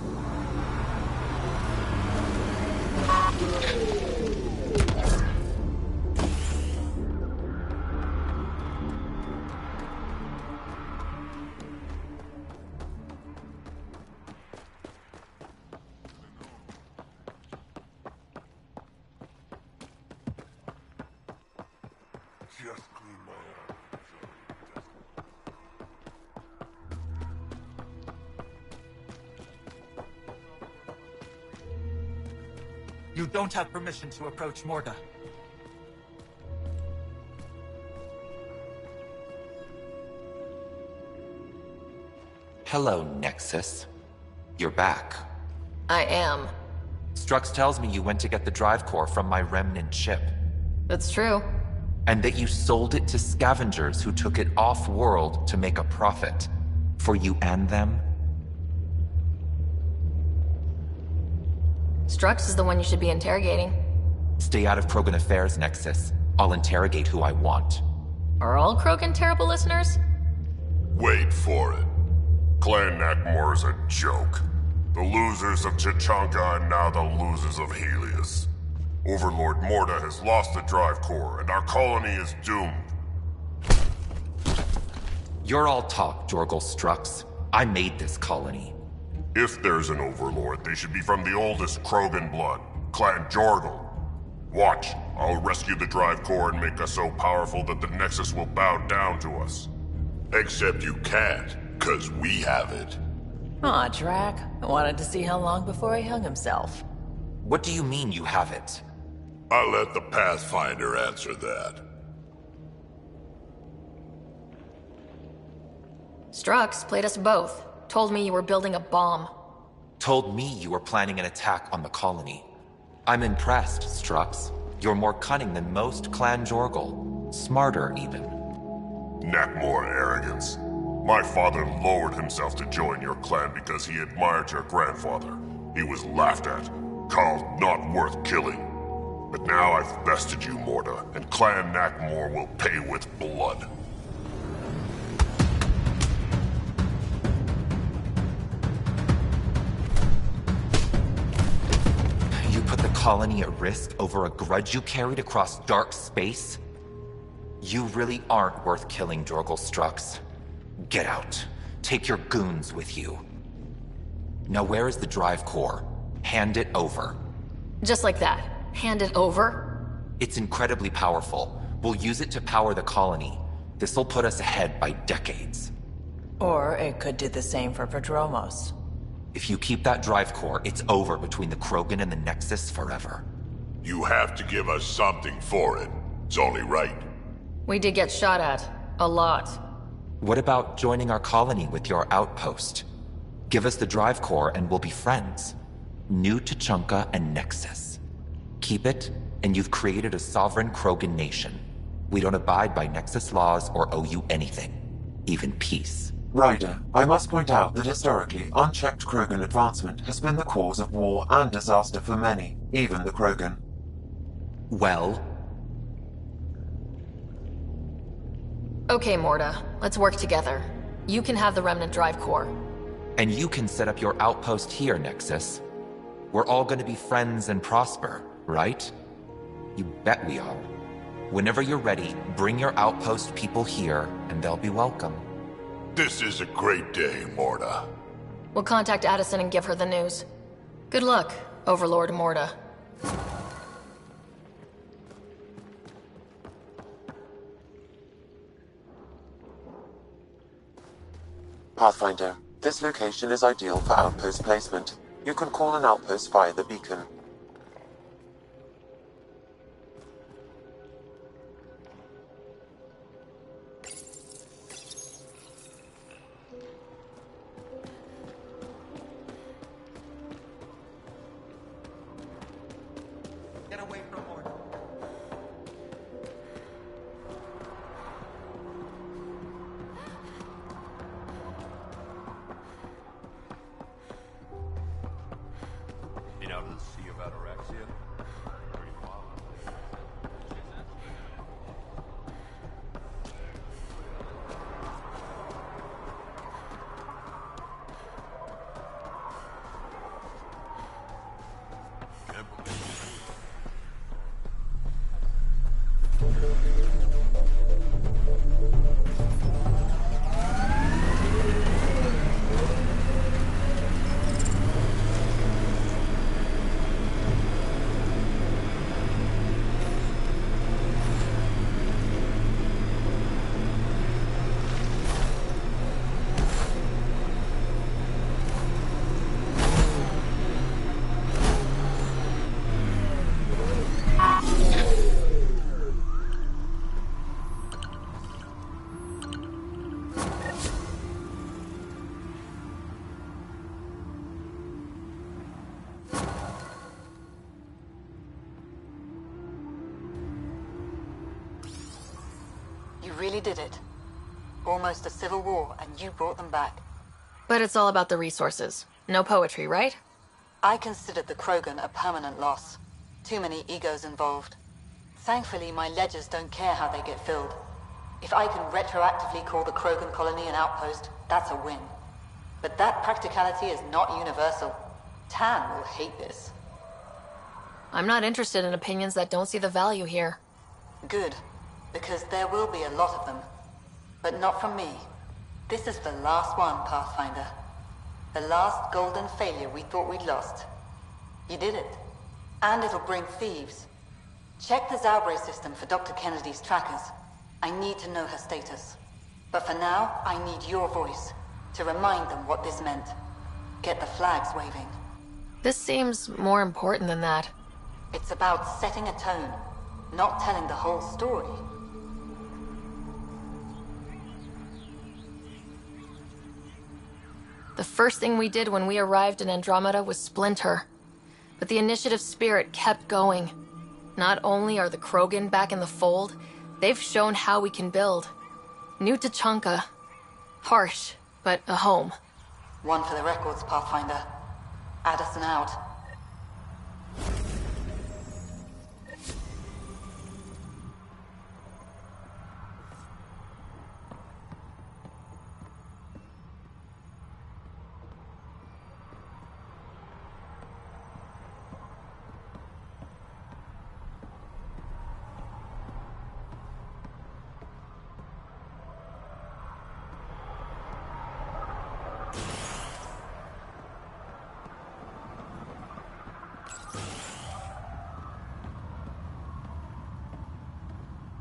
You don't have permission to approach Morda. Hello, Nexus. You're back. I am. Strux tells me you went to get the drive core from my remnant ship. That's true. And that you sold it to scavengers who took it off-world to make a profit. For you and them? Strux is the one you should be interrogating. Stay out of Krogan affairs, Nexus. I'll interrogate who I want. Are all Krogan terrible listeners? Wait for it. Clan Nakmor is a joke. The losers of Chichanka and now the losers of Helios. Overlord Morda has lost the drive core, and our colony is doomed. You're all talk, Jorgal Strux. I made this colony. If there's an overlord, they should be from the oldest Krogan blood, Clan Jorgal. Watch, I'll rescue the drive core and make us so powerful that the Nexus will bow down to us. Except you can't, 'cause we have it. Aw, Drac. I wanted to see how long before he hung himself. What do you mean you have it? I'll let the Pathfinder answer that. Strux played us both. Told me you were building a bomb. Told me you were planning an attack on the colony. I'm impressed, Strux. You're more cunning than most Clan Jorgal. Smarter, even. Nakmor arrogance. My father lowered himself to join your clan because he admired your grandfather. He was laughed at, called not worth killing. But now I've bested you, Morda, and Clan Nakmor will pay with blood. You put the colony at risk over a grudge you carried across dark space? You really aren't worth killing, Jorgal Strux. Get out. Take your goons with you. Now where is the drive core? Hand it over. Just like that. Hand it over? It's incredibly powerful. We'll use it to power the colony. This'll put us ahead by decades. Or it could do the same for Verdromos. If you keep that drive core, it's over between the Krogan and the Nexus forever. You have to give us something for it. It's only right. We did get shot at. A lot. What about joining our colony with your outpost? Give us the drive core and we'll be friends. New Tuchanka and Nexus. Keep it, and you've created a sovereign Krogan nation. We don't abide by Nexus laws or owe you anything, even peace. Ryder, I must point out that historically, unchecked Krogan advancement has been the cause of war and disaster for many, even the Krogan. Well? Okay, Morta. Let's work together. You can have the Remnant Drive Core. And you can set up your outpost here, Nexus. We're all gonna be friends and prosper, right? You bet we are. Whenever you're ready, bring your outpost people here, and they'll be welcome. This is a great day, Morta. We'll contact Addison and give her the news. Good luck, Overlord Morta. Pathfinder, this location is ideal for outpost placement. You can call an outpost via the beacon. Get away from Morta. Been out of the Sea of Ataraxia? Pretty wild out there. You really did it. Almost a civil war, and you brought them back. But it's all about the resources. No poetry, right? I considered the Krogan a permanent loss. Too many egos involved. Thankfully, my ledgers don't care how they get filled. If I can retroactively call the Krogan colony an outpost, that's a win. But that practicality is not universal. Tan will hate this. I'm not interested in opinions that don't see the value here. Good, because there will be a lot of them. But not from me. This is the last one, Pathfinder. The last golden failure we thought we'd lost. You did it. And it'll bring thieves. Check the Zaubre system for Dr. Kennedy's trackers. I need to know her status. But for now, I need your voice to remind them what this meant. Get the flags waving. This seems more important than that. It's about setting a tone, not telling the whole story. The first thing we did when we arrived in Andromeda was splinter. But the initiative spirit kept going. Not only are the Krogan back in the fold, they've shown how we can build. New Tachanka. Harsh, but a home. One for the records, Pathfinder. Addison out.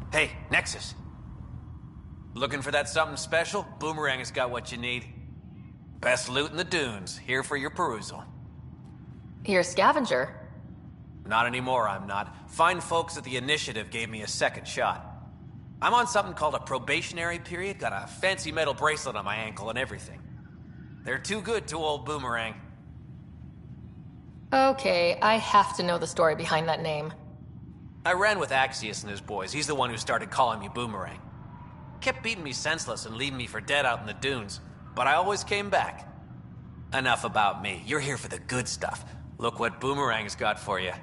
Hey, Nexus. Looking for that something special? Boomerang has got what you need. Best loot in the dunes, here for your perusal. You're a scavenger. Not anymore, I'm not. Fine folks at the Initiative gave me a second shot. I'm on something called a probationary period, got a fancy metal bracelet on my ankle and everything. They're too good to old Boomerang. Okay, I have to know the story behind that name. I ran with Axius and his boys. He's the one who started calling me Boomerang. Kept beating me senseless and leaving me for dead out in the dunes, but I always came back. Enough about me. You're here for the good stuff. Look what Boomerang's got for you.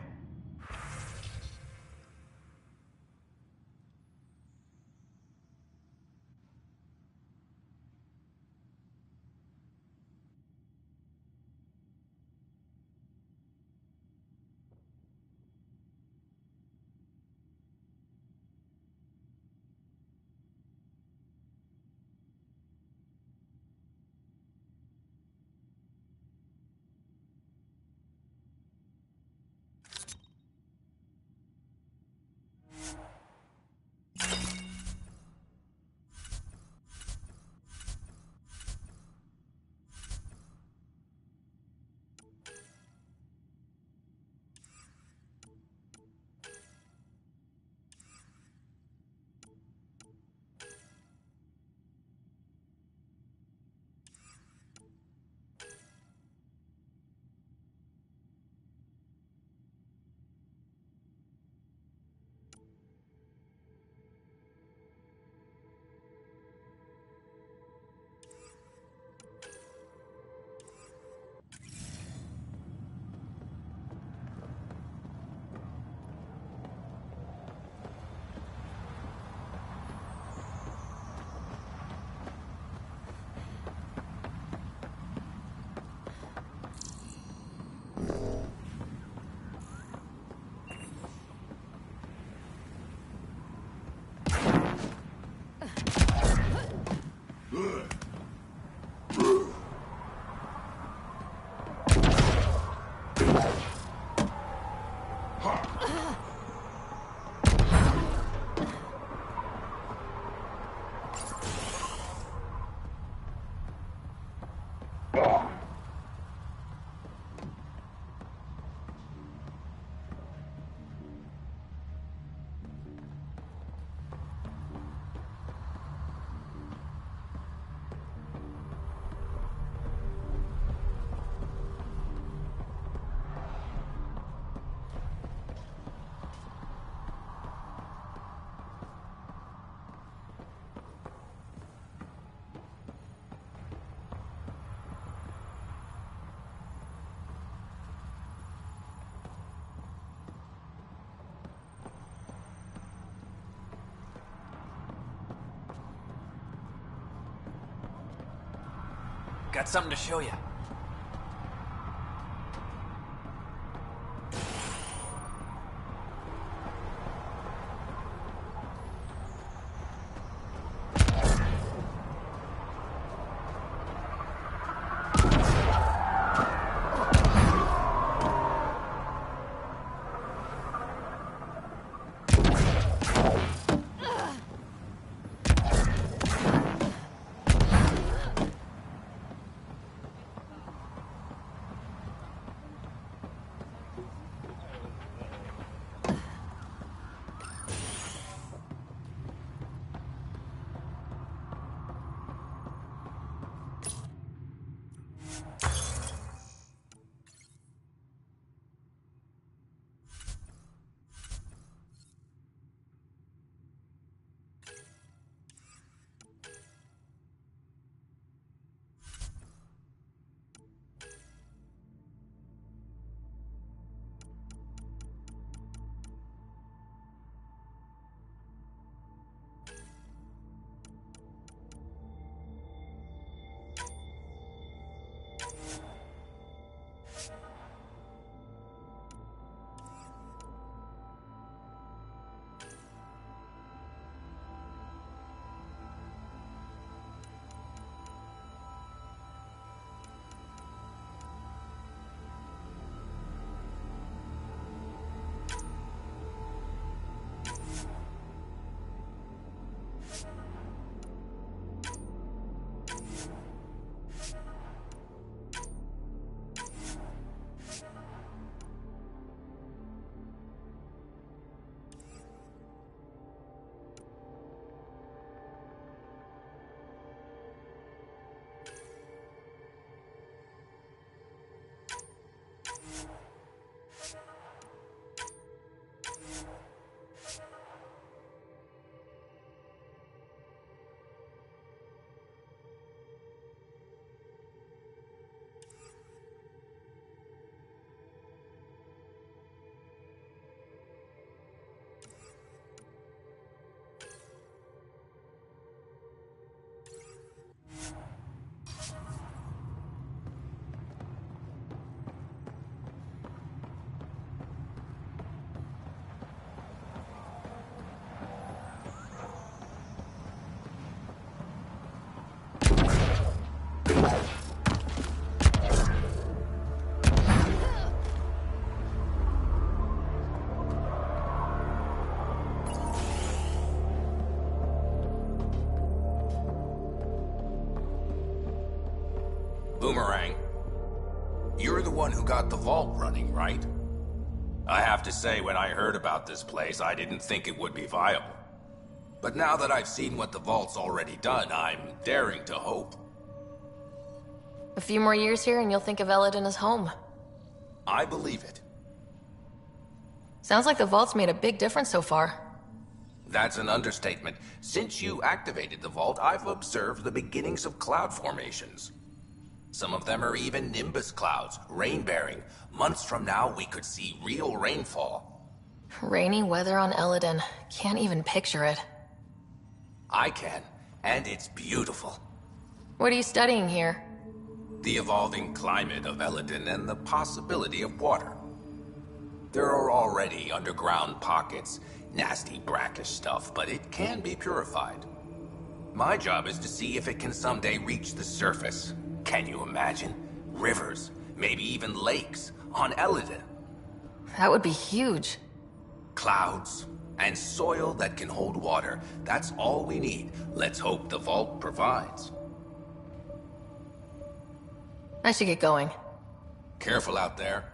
Got something to show you. Boomerang. You're the one who got the vault running, right? I have to say, when I heard about this place, I didn't think it would be viable. But now that I've seen what the vault's already done, I'm daring to hope. A few more years here and you'll think of Eladin as home. I believe it. Sounds like the vault's made a big difference so far. That's an understatement. Since you activated the vault, I've observed the beginnings of cloud formations. Some of them are even nimbus clouds, rain-bearing. Months from now, we could see real rainfall. Rainy weather on Eladin. Can't even picture it. I can, and it's beautiful. What are you studying here? The evolving climate of Eladin and the possibility of water. There are already underground pockets, nasty brackish stuff, but it can be purified. My job is to see if it can someday reach the surface. Can you imagine? Rivers, maybe even lakes, on Eladin. That would be huge. Clouds, and soil that can hold water. That's all we need. Let's hope the vault provides. I should get going. Careful out there.